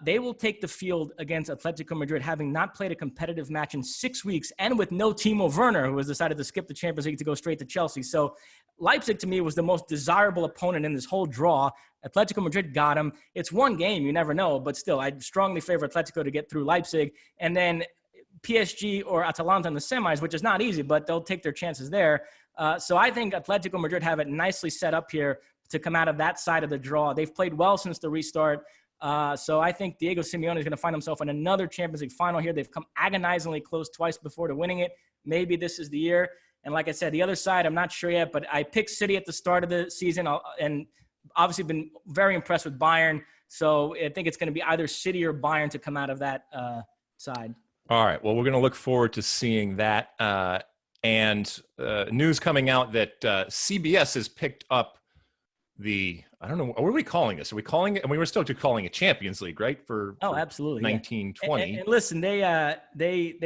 They will take the field against Atletico Madrid, having not played a competitive match in 6 weeks and with no Timo Werner, who has decided to skip the Champions League to go straight to Chelsea. So Leipzig, to me, was the most desirable opponent in this whole draw. Atletico Madrid got him. It's one game. You never know. But still, I strongly favor Atletico to get through Leipzig. And then PSG or Atalanta in the semis, which is not easy, but they'll take their chances there. So I think Atletico Madrid have it nicely set up here to come out of that side of the draw. They've played well since the restart. So I think Diego Simeone is going to find himself in another Champions League final here. They've come agonizingly close twice before to winning it. Maybe this is the year. And like I said, the other side, I'm not sure yet, but I picked City at the start of the season and obviously been very impressed with Bayern. So I think it's going to be either City or Bayern to come out of that side. All right. Well, we're going to look forward to seeing that. And news coming out that CBS has picked up I don't know, what are we calling this? Are we calling it? And we were still calling it Champions League, right? For absolutely, 1920. And listen, they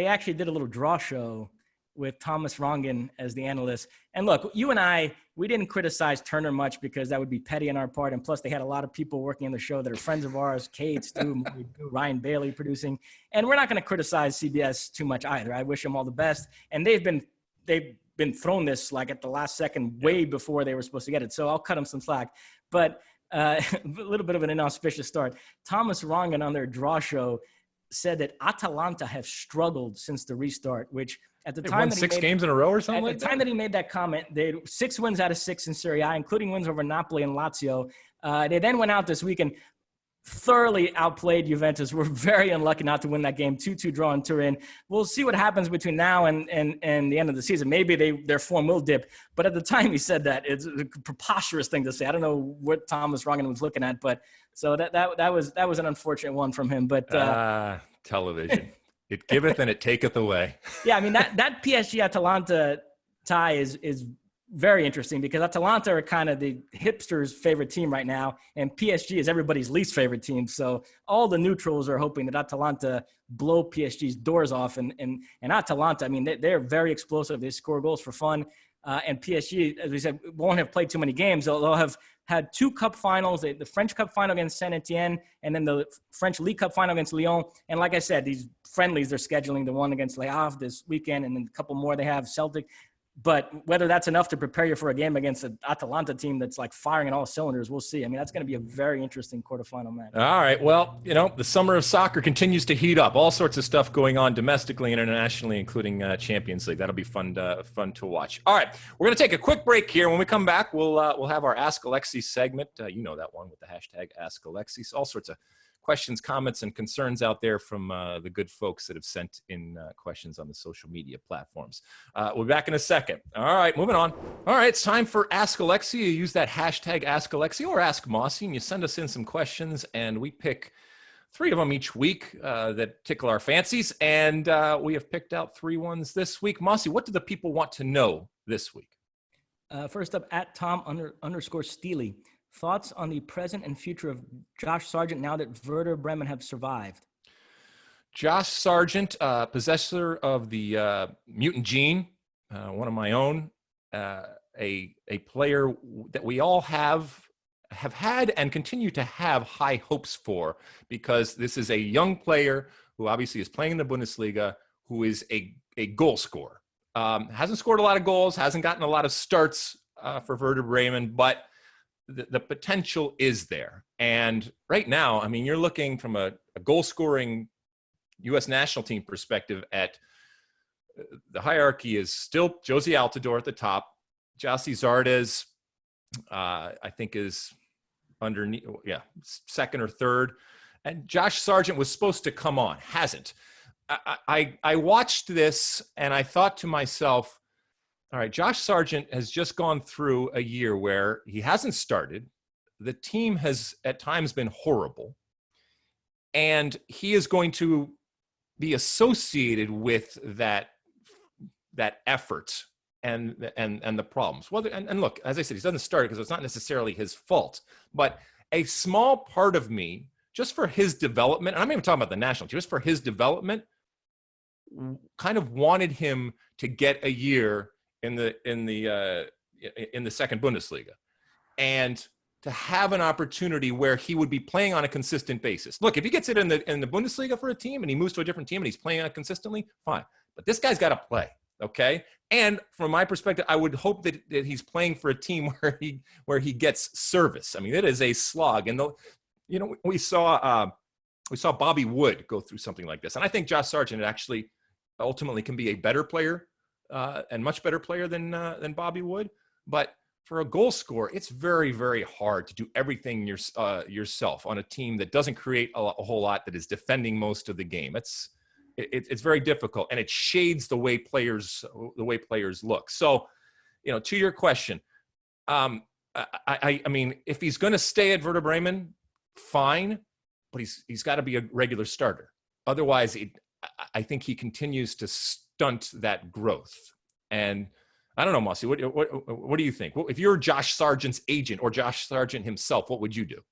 actually did a little draw show with Thomas Rongen as the analyst. And look, you and I, we didn't criticize Turner much because that would be petty on our part. And plus, they had a lot of people working on the show that are friends of ours, Kate, Stu, Ryan Bailey producing. And we're not going to criticize CBS too much either. I wish them all the best. And they've been thrown this like at the last second, way before they were supposed to get it. So I'll cut them some slack. But a little bit of an inauspicious start. Thomas Rongen on their draw show said that Atalanta have struggled since the restart, which at the time won 6 games in a row or something like that? At the time that he made that comment, they had 6 wins out of 6 in Serie A, including wins over Napoli and Lazio. They then went out this weekend, thoroughly outplayed Juventus. We're very unlucky not to win that game. 2-2 draw in Turin. We'll see what happens between now and the end of the season. Maybe their form will dip. But at the time he said that, it's a preposterous thing to say. I don't know what Thomas Rongen was looking at, but so that was an unfortunate one from him. But television, it giveth and it taketh away. Yeah, I mean that PSG Atalanta tie is very interesting because Atalanta are kind of the hipsters' favorite team right now, and PSG is everybody's least favorite team. So all the neutrals are hoping that Atalanta blow PSG's doors off. And Atalanta, I mean, they're very explosive. They score goals for fun. And PSG, as we said, won't have played too many games. They'll have had 2 cup finals, the French Cup final against Saint-Etienne, and then the French League Cup final against Lyon. And like I said, these friendlies they're scheduling, the one against Le Havre this weekend, and then a couple more they have, Celtic. But whether that's enough to prepare you for a game against an Atalanta team that's like firing on all cylinders, we'll see. I mean, that's going to be a very interesting quarterfinal match. All right. Well, the summer of soccer continues to heat up. All sorts of stuff going on domestically and internationally, including Champions League. That'll be fun to watch. All right. We're going to take a quick break here. When we come back, we'll have our Ask Alexi segment. You know that one with the hashtag Ask Alexi. So all sorts of questions, comments, and concerns out there from the good folks that have sent in questions on the social media platforms. We'll be back in a second. All right, moving on. All right, it's time for Ask Alexi. You use that hashtag Ask Alexi or Ask Mosse, and you send us in some questions, and we pick 3 of them each week that tickle our fancies. And we have picked out 3 ones this week. Mosse, what do the people want to know this week? First up, at Tom_Steely. Thoughts on the present and future of Josh Sargent now that Werder Bremen have survived? Josh Sargent, possessor of the mutant gene, one of my own, a player that we all have had and continue to have high hopes for, because this is a young player who obviously is playing in the Bundesliga, who is a goal scorer. Hasn't scored a lot of goals, hasn't gotten a lot of starts for Werder Bremen, but the potential is there. And right now, I mean, you're looking from a goal-scoring U.S. national team perspective at the hierarchy is still Josie Altidore at the top. Jossie Zardes, I think, is underneath, second or third. And Josh Sargent was supposed to come on, hasn't. I watched this and I thought to myself, all right, Josh Sargent has just gone through a year where he hasn't started. The team has at times been horrible. And he is going to be associated with that effort and the problems. And look, as I said, he doesn't start because it's not necessarily his fault. But a small part of me, just for his development, and I'm not even talking about the national team, just for his development, kind of wanted him to get a year in the second Bundesliga, and to have an opportunity where he would be playing on a consistent basis. Look, if he gets it in the Bundesliga for a team and he moves to a different team and he's playing on it consistently, fine. But this guy's got to play, okay? And from my perspective, I would hope that he's playing for a team where he gets service. I mean, it is a slog, and we saw Bobby Wood go through something like this, and I think Josh Sargent actually ultimately can be a better player. And much better player than Bobby Wood. But for a goal scorer, it's very, very hard to do everything yourself on a team that doesn't create a whole lot, that is defending most of the game. It's very difficult, and it shades the way players look. So, to your question, I mean, if he's going to stay at Werder Bremen, fine, but he's got to be a regular starter. Otherwise, I think he continues to stunt that growth. And I don't know, Mosse, what do you think? If you're Josh Sargent's agent or Josh Sargent himself, what would you do?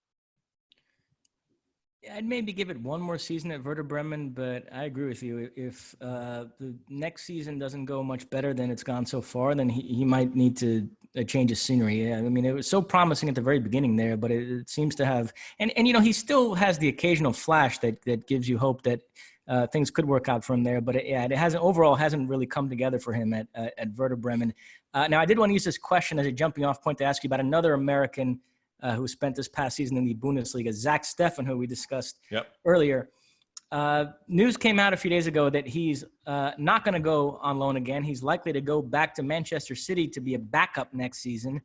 I'd maybe give it one more season at Werder Bremen, but I agree with you. If the next season doesn't go much better than it's gone so far, then he might need to change of scenery. I mean, it was so promising at the very beginning there, but it seems to have, and he still has the occasional flash that gives you hope that things could work out from there, but it hasn't really come together for him at Werder Bremen. Now, I did want to use this question as a jumping off point to ask you about another American who spent this past season in the Bundesliga, Zach Steffen, who we discussed earlier. News came out a few days ago that he's not going to go on loan again. He's likely to go back to Manchester City to be a backup next season.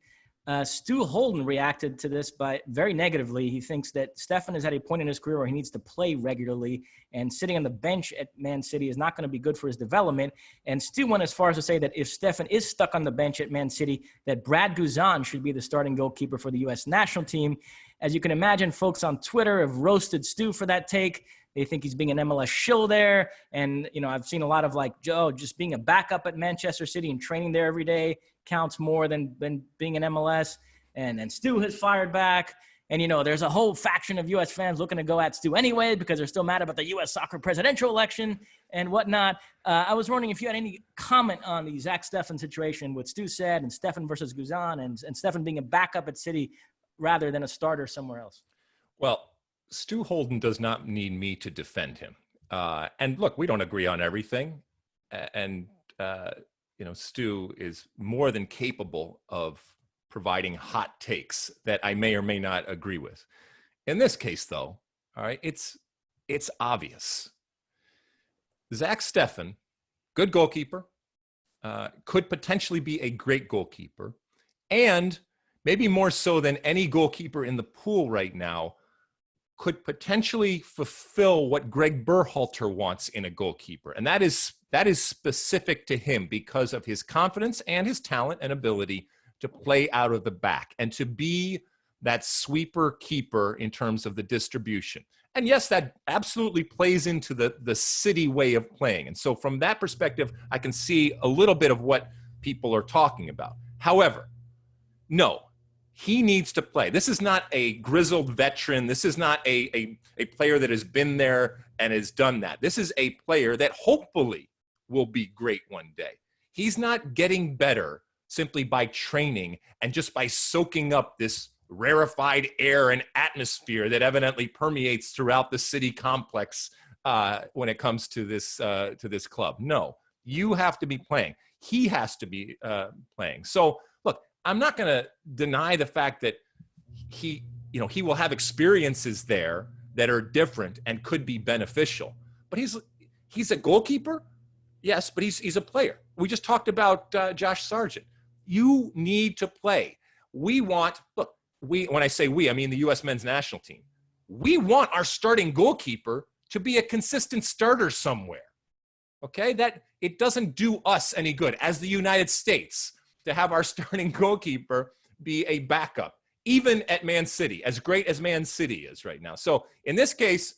Stu Holden reacted to this very negatively. He thinks that Steffen is at a point in his career where he needs to play regularly, and sitting on the bench at Man City is not going to be good for his development. And Stu went as far as to say that if Steffen is stuck on the bench at Man City, that Brad Guzan should be the starting goalkeeper for the U.S. national team. As you can imagine, folks on Twitter have roasted Stu for that take. They think he's being an MLS shill there. And, I've seen a lot of Joe, just being a backup at Manchester City and training there every day counts more than being an MLS. And Stu has fired back. And, there's a whole faction of U.S. fans looking to go at Stu anyway because they're still mad about the U.S. soccer presidential election and whatnot. I was wondering if you had any comment on the Zach Steffen situation, what Stu said, and Steffen versus Guzan, and Steffen being a backup at City rather than a starter somewhere else. Well, Stu Holden does not need me to defend him. And look, we don't agree on everything. And, Stu is more than capable of providing hot takes that I may or may not agree with. In this case, though, all right, it's obvious. Zach Steffen, good goalkeeper, could potentially be a great goalkeeper, and maybe more so than any goalkeeper in the pool right now, could potentially fulfill what Greg Berhalter wants in a goalkeeper. And that is specific to him because of his confidence and his talent and ability to play out of the back and to be that sweeper keeper in terms of the distribution. And yes, that absolutely plays into the city way of playing. And so from that perspective, I can see a little bit of what people are talking about. However, no, he needs to play. This is not a grizzled veteran. This is not a player that has been there and has done that. This is a player that hopefully will be great one day. He's not getting better simply by training and just by soaking up this rarefied air and atmosphere that evidently permeates throughout the city complex when it comes to this club. No, you have to be playing. He has to be playing. So look, I'm not going to deny the fact that he will have experiences there that are different and could be beneficial. But he's a goalkeeper, yes, but he's a player. We just talked about Josh Sargent. You need to play. When I say we, I mean the U.S. men's national team. We want our starting goalkeeper to be a consistent starter somewhere, okay? That it doesn't do us any good as the United States to have our starting goalkeeper be a backup, even at Man City, as great as Man City is right now. So in this case,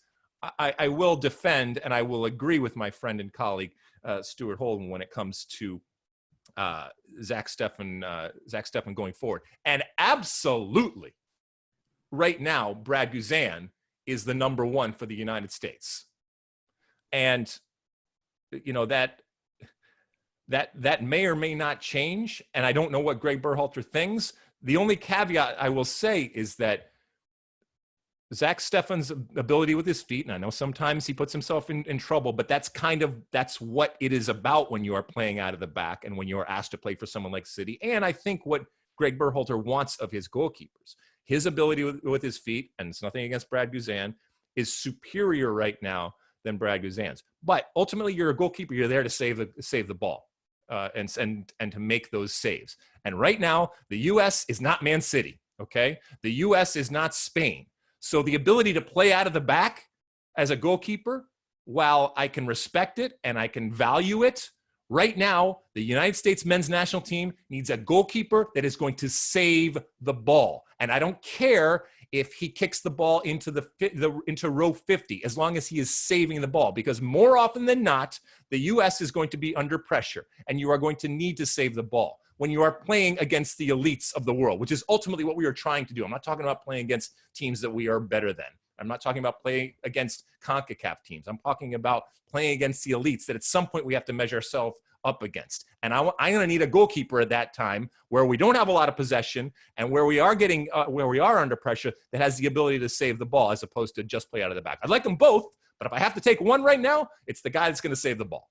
I will defend and I will agree with my friend and colleague, Stuart Holden, when it comes to Zach Steffen going forward. And absolutely, right now, Brad Guzan is the number one for the United States. And, that may or may not change. And I don't know what Greg Berhalter thinks. The only caveat I will say is that Zach Steffen's ability with his feet, and I know sometimes he puts himself in trouble, but that's what it is about when you are playing out of the back and when you are asked to play for someone like City. And I think what Greg Berhalter wants of his goalkeepers, his ability with his feet, and it's nothing against Brad Guzan, is superior right now than Brad Guzan's. But ultimately, you're a goalkeeper. You're there to save the ball and to make those saves. And right now, the U.S. is not Man City. Okay, the U.S. is not Spain. So the ability to play out of the back as a goalkeeper, while I can respect it and I can value it, right now, the United States men's national team needs a goalkeeper that is going to save the ball. And I don't care if he kicks the ball into row 50, as long as he is saving the ball, because more often than not, the U.S. is going to be under pressure and you are going to need to save the ball when you are playing against the elites of the world, which is ultimately what we are trying to do. I'm not talking about playing against teams that we are better than. I'm not talking about playing against CONCACAF teams. I'm talking about playing against the elites that at some point we have to measure ourselves up against. And I'm going to need a goalkeeper at that time where we don't have a lot of possession and where we are under pressure that has the ability to save the ball as opposed to just play out of the back. I'd like them both, but if I have to take one right now, it's the guy that's going to save the ball.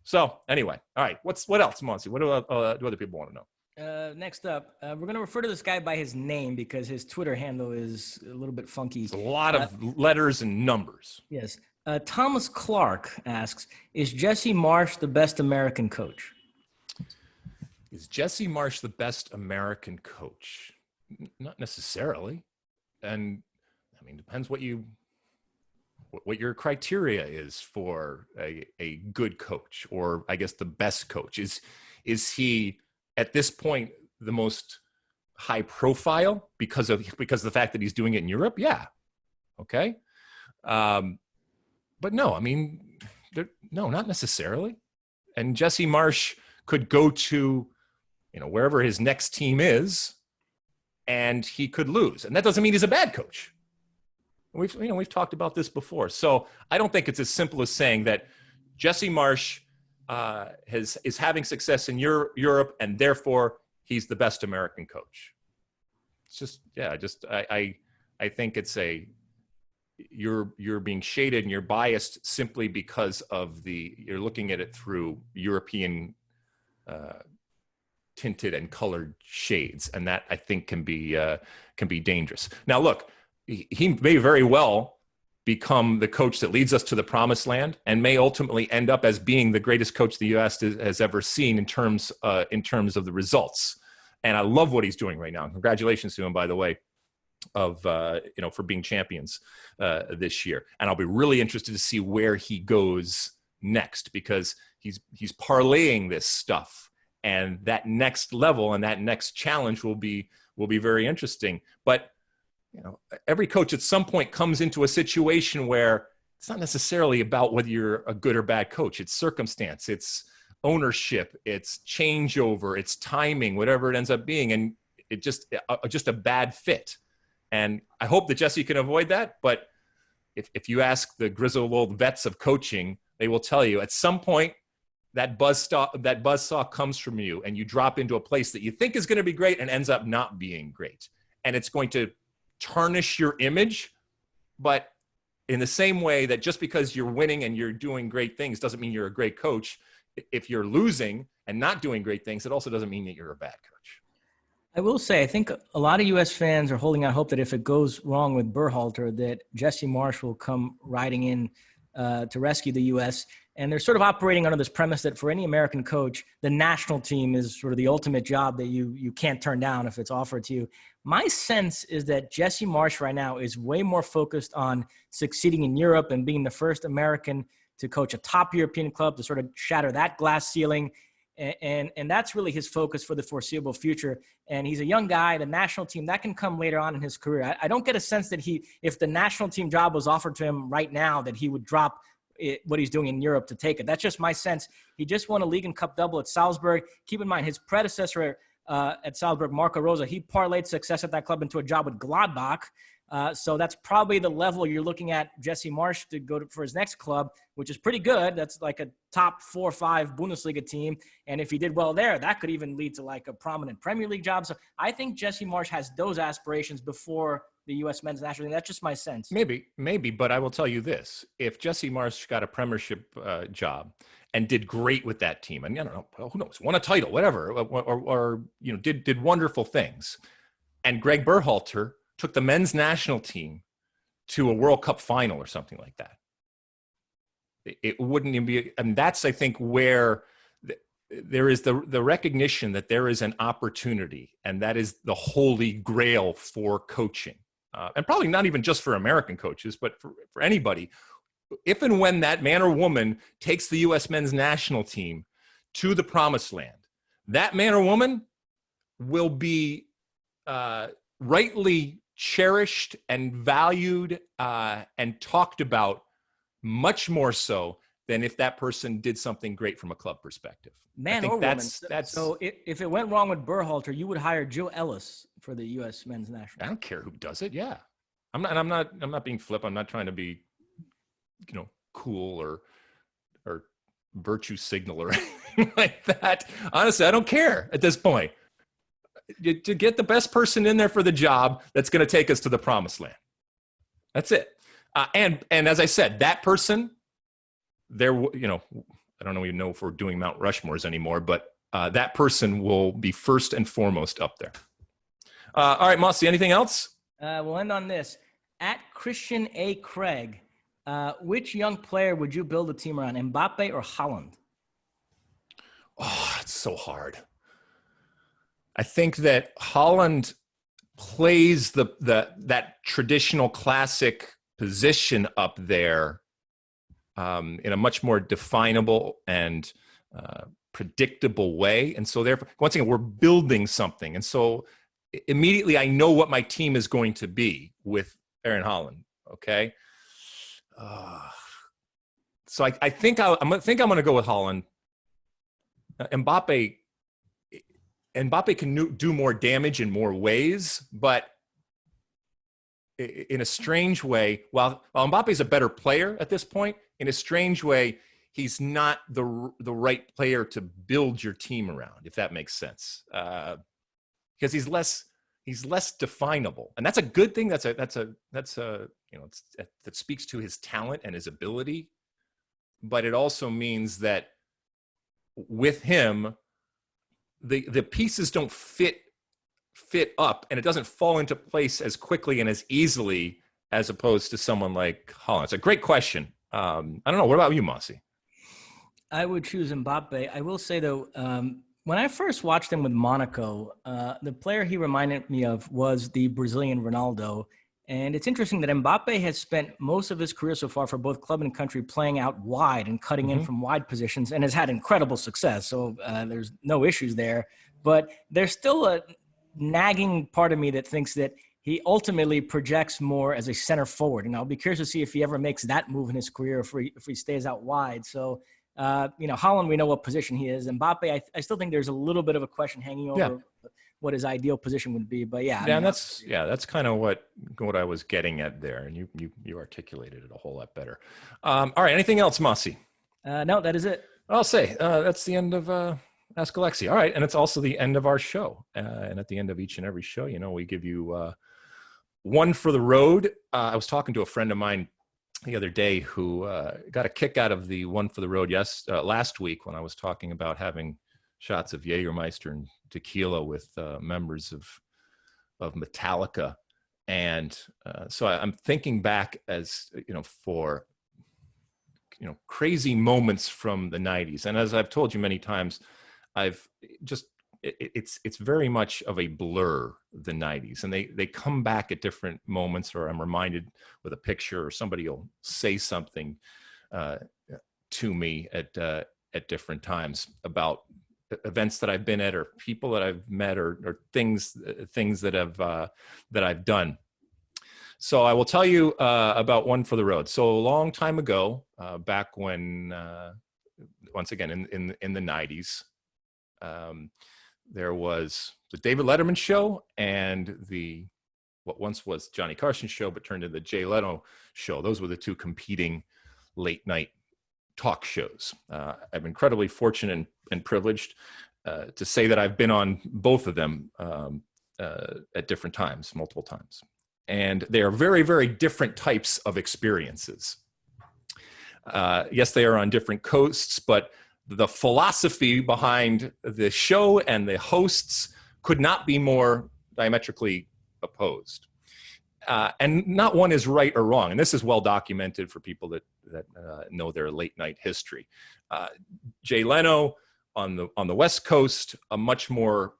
So anyway, all right. What else, Mosse? What do other people want to know? Next up, we're going to refer to this guy by his name because his Twitter handle is a little bit funky. It's a lot of letters and numbers. Yes. Thomas Clark asks, is Jesse Marsch the best American coach? Is Jesse Marsch the best American coach? Not necessarily. And I mean, depends what your criteria is for a good coach, or I guess the best coach. Is he at this point the most high profile because of the fact that he's doing it in Europe? Yeah. Okay. But no, I mean, no, not necessarily. And Jesse Marsch could go to, wherever his next team is, and he could lose. And that doesn't mean he's a bad coach. We've talked about this before. So I don't think it's as simple as saying that Jesse Marsch is having success in Europe, and therefore he's the best American coach. It's just, I think it's you're being shaded and you're biased simply because of you're looking at it through European tinted and colored shades, and that I think can be dangerous. Now, look, he may very well become the coach that leads us to the promised land and may ultimately end up as being the greatest coach the U.S. has ever seen in terms of the results. And I love what he's doing right now. Congratulations to him, by the way, for being champions this year. And I'll be really interested to see where he goes next, because he's parlaying this stuff, and that next level and that next challenge will be very interesting. But every coach at some point comes into a situation where it's not necessarily about whether you're a good or bad coach. It's circumstance, it's ownership, it's changeover, it's timing, whatever it ends up being. And it just a bad fit. And I hope that Jesse can avoid that. But if you ask the grizzled old vets of coaching, they will tell you at some point that buzzsaw comes from you and you drop into a place that you think is going to be great and ends up not being great. And it's going to tarnish your image. But in the same way that just because you're winning and you're doing great things doesn't mean you're a great coach. If you're losing and not doing great things, it also doesn't mean that you're a bad coach. I will say, I think a lot of U.S. fans are holding out hope that if it goes wrong with Berhalter, that Jesse Marsch will come riding in to rescue the U.S. And they're sort of operating under this premise that for any American coach, the national team is sort of the ultimate job that you can't turn down if it's offered to you. My sense is that Jesse Marsch right now is way more focused on succeeding in Europe and being the first American to coach a top European club to sort of shatter that glass ceiling. And that's really his focus for the foreseeable future. And he's a young guy. The national team, that can come later on in his career. I don't get a sense that if the national team job was offered to him right now, that he would drop what he's doing in Europe to take it. That's just my sense. He just won a League and Cup double at Salzburg. Keep in mind, his predecessor at Salzburg, Marco Rose, he parlayed success at that club into a job with Gladbach. So that's probably the level you're looking at Jesse Marsch to go for his next club, which is pretty good. That's like a top 4 or 5 Bundesliga team. And if he did well there, that could even lead to like a prominent Premier League job. So I think Jesse Marsch has those aspirations before the U.S. men's national team. That's just my sense. Maybe, but I will tell you this. If Jesse Marsch got a Premiership job and did great with that team, and I don't know, who knows, won a title, whatever, or did wonderful things, and Greg Berhalter took the men's national team to a World Cup final or something like that, it wouldn't even be. And that's, I think, where there is the recognition that there is an opportunity, and that is the holy grail for coaching. And probably not even just for American coaches, but for anybody. If and when that man or woman takes the U.S. men's national team to the promised land, that man or woman will be rightly cherished and valued and talked about much more so than if that person did something great from a club perspective. Man or woman. So if it went wrong with Berhalter, you would hire Joe Ellis for the U.S. men's national team. I don't care who does it. Yeah, I'm not being flip. I'm not trying to be, cool or virtue signal or anything like that. Honestly, I don't care at this point. To get the best person in there for the job that's going to take us to the promised land. That's it. And as I said, that person, I don't even know if we're doing Mount Rushmores anymore, but that person will be first and foremost up there. All right, Mosse, anything else? We'll end on this. At Christian A. Craig, which young player would you build a team around, Mbappe or Haaland? Oh, it's so hard. I think that Haaland plays that traditional classic position up there in a much more definable and predictable way. And so therefore, once again, we're building something. And so immediately I know what my team is going to be with Aaron Haaland. Okay. So I think I'm going to go with Haaland. Mbappe can do more damage in more ways, but in a strange way, while Mbappe is a better player at this point, in a strange way, he's not the right player to build your team around, if that makes sense. Because he's less definable, and that's a good thing. That speaks to his talent and his ability, but it also means that with him, the pieces don't fit up, and it doesn't fall into place as quickly and as easily as opposed to someone like Haaland. It's a great question. I don't know. What about you, Mosse? I would choose Mbappe. I will say, though, when I first watched him with Monaco, the player he reminded me of was the Brazilian Ronaldo. And it's interesting that Mbappe has spent most of his career so far for both club and country playing out wide and cutting in from wide positions, and has had incredible success. So there's no issues there. But there's still a nagging part of me that thinks that he ultimately projects more as a center forward. And I'll be curious to see if he ever makes that move in his career, if he stays out wide. So, Haaland, we know what position he is. Mbappe, I still think there's a little bit of a question hanging over what his ideal position would be. But that's kind of what I was getting at there. And you articulated it a whole lot better. All right. Anything else, Mosse? No, that is it. I'll say that's the end of Ask Alexi. All right. And it's also the end of our show. And at the end of each and every show, we give you one for the road. I was talking to a friend of mine the other day who got a kick out of the one for the road last week when I was talking about having shots of Jägermeister and tequila with members of Metallica. And so I'm thinking back as, for crazy moments from the 90s. And as I've told you many times, it's very much of a blur, the 90s, and they come back at different moments, or I'm reminded with a picture, or somebody will say something to me at different times about events that I've been at, or people that I've met, or things that I've done. So I will tell you about one for the road. So a long time ago, back when, once again, in the 90s, there was the David Letterman show and what once was Johnny Carson's show, but turned into the Jay Leno show. Those were the two competing late night talk shows. I'm incredibly fortunate and privileged to say that I've been on both of them at different times, multiple times. And they are very, very different types of experiences. Yes, they are on different coasts, but the philosophy behind the show and the hosts could not be more diametrically opposed. And not one is right or wrong. And this is well documented for people that know their late night history. Jay Leno on the West Coast, a much more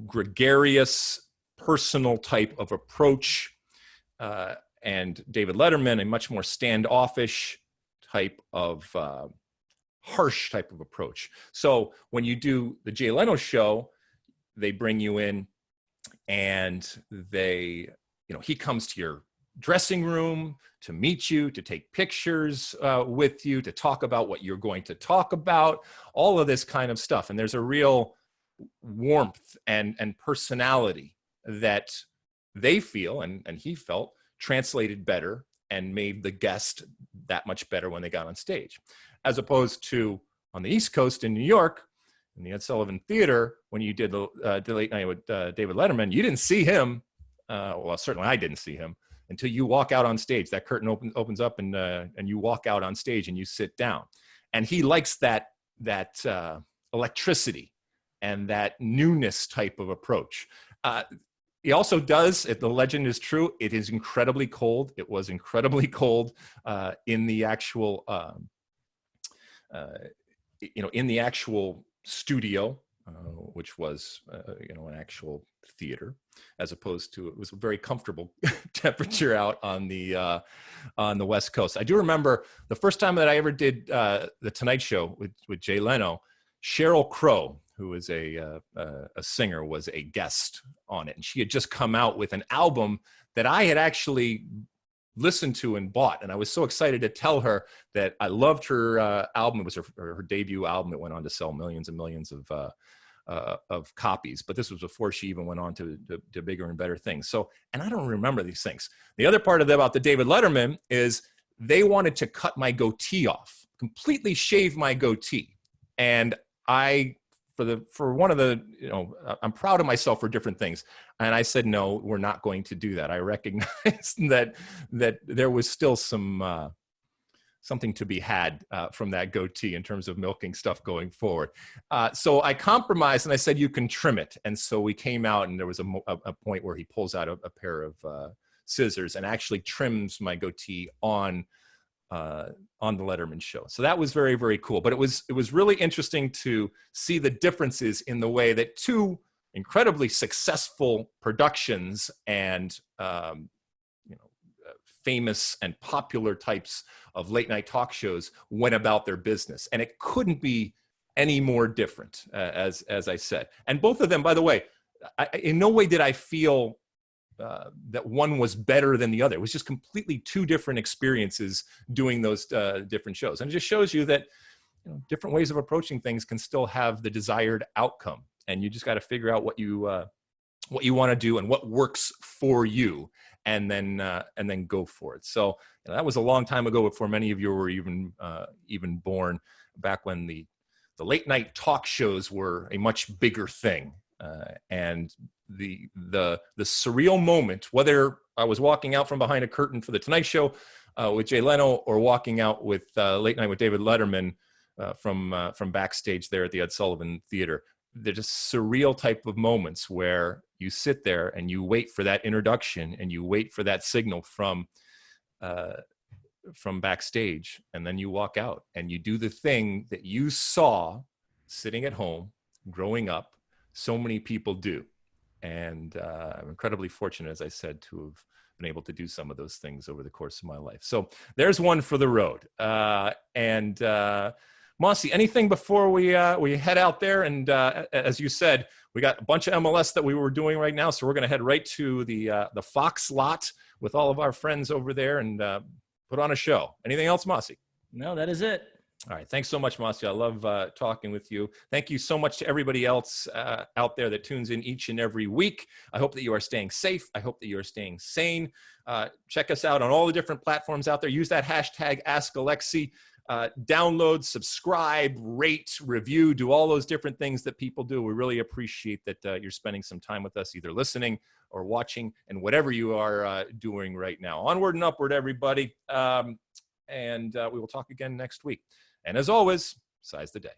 gregarious, personal type of approach. And David Letterman, a much more standoffish type of harsh type of approach. So when you do the Jay Leno show, they bring you in and he comes to your dressing room to meet you, to take pictures with you, to talk about what you're going to talk about, all of this kind of stuff. And there's a real warmth and personality that they feel, and he felt, translated better and made the guest that much better when they got on stage. As opposed to on the East Coast in New York, in the Ed Sullivan Theater, when you did the late night with David Letterman, you didn't see him. Well, certainly I didn't see him until you walk out on stage. That curtain opens up and you walk out on stage and you sit down. And he likes that electricity and that newness type of approach. He also does, if the legend is true, it is incredibly cold. It was incredibly cold in the actual, in the actual studio, which was, an actual theater, as opposed to, it was a very comfortable temperature out on the West Coast. I do remember the first time that I ever did the Tonight Show with Jay Leno, Sheryl Crow, who is a singer, was a guest on it. And she had just come out with an album that I had actually listened to and bought. And I was so excited to tell her that I loved her album. It was her debut album. It went on to sell millions and millions of copies. But this was before she even went on to bigger and better things. So, and I don't remember these things. The other part about the David Letterman is they wanted to cut my goatee off, completely shave my goatee. And for one of the, I'm proud of myself for different things. And I said, no, we're not going to do that. I recognized that there was still something to be had from that goatee in terms of milking stuff going forward. So I compromised and I said, you can trim it. And so we came out and there was a point where he pulls out a pair of scissors and actually trims my goatee on the Letterman show. So that was very, very cool. But it was really interesting to see the differences in the way that two incredibly successful productions and famous and popular types of late night talk shows went about their business. And it couldn't be any more different, as I said. And both of them, by the way, in no way did I feel that one was better than the other. It was just completely two different experiences doing those different shows. And it just shows you that different ways of approaching things can still have the desired outcome. And you just got to figure out what you want to do and what works for you, and then go for it. So that was a long time ago, before many of you were even born, back when the late night talk shows were a much bigger thing. And the surreal moment, whether I was walking out from behind a curtain for the Tonight Show with Jay Leno, or walking out with Late Night with David Letterman from backstage there at the Ed Sullivan Theater, they're just surreal type of moments where you sit there and you wait for that introduction and you wait for that signal from backstage, and then you walk out and you do the thing that you saw sitting at home growing up so many people do. And I'm incredibly fortunate, as I said, to have been able to do some of those things over the course of my life. So there's one for the road. And Mosse, anything before we head out there? And as you said, we got a bunch of MLS that we were doing right now, so we're going to head right to the Fox lot with all of our friends over there and put on a show. Anything else, Mosse? No, that is it. All right. Thanks so much, Mosse. I love talking with you. Thank you so much to everybody else out there that tunes in each and every week. I hope that you are staying safe. I hope that you are staying sane. Check us out on all the different platforms out there. Use that hashtag #AskAlexi. Download, subscribe, rate, review, do all those different things that people do. We really appreciate that you're spending some time with us, either listening or watching, and whatever you are doing right now. Onward and upward, everybody. And we will talk again next week. And as always, size the day.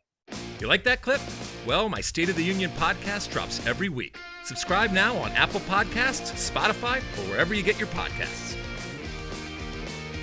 You like that clip? Well, my State of the Union podcast drops every week. Subscribe now on Apple Podcasts, Spotify, or wherever you get your podcasts.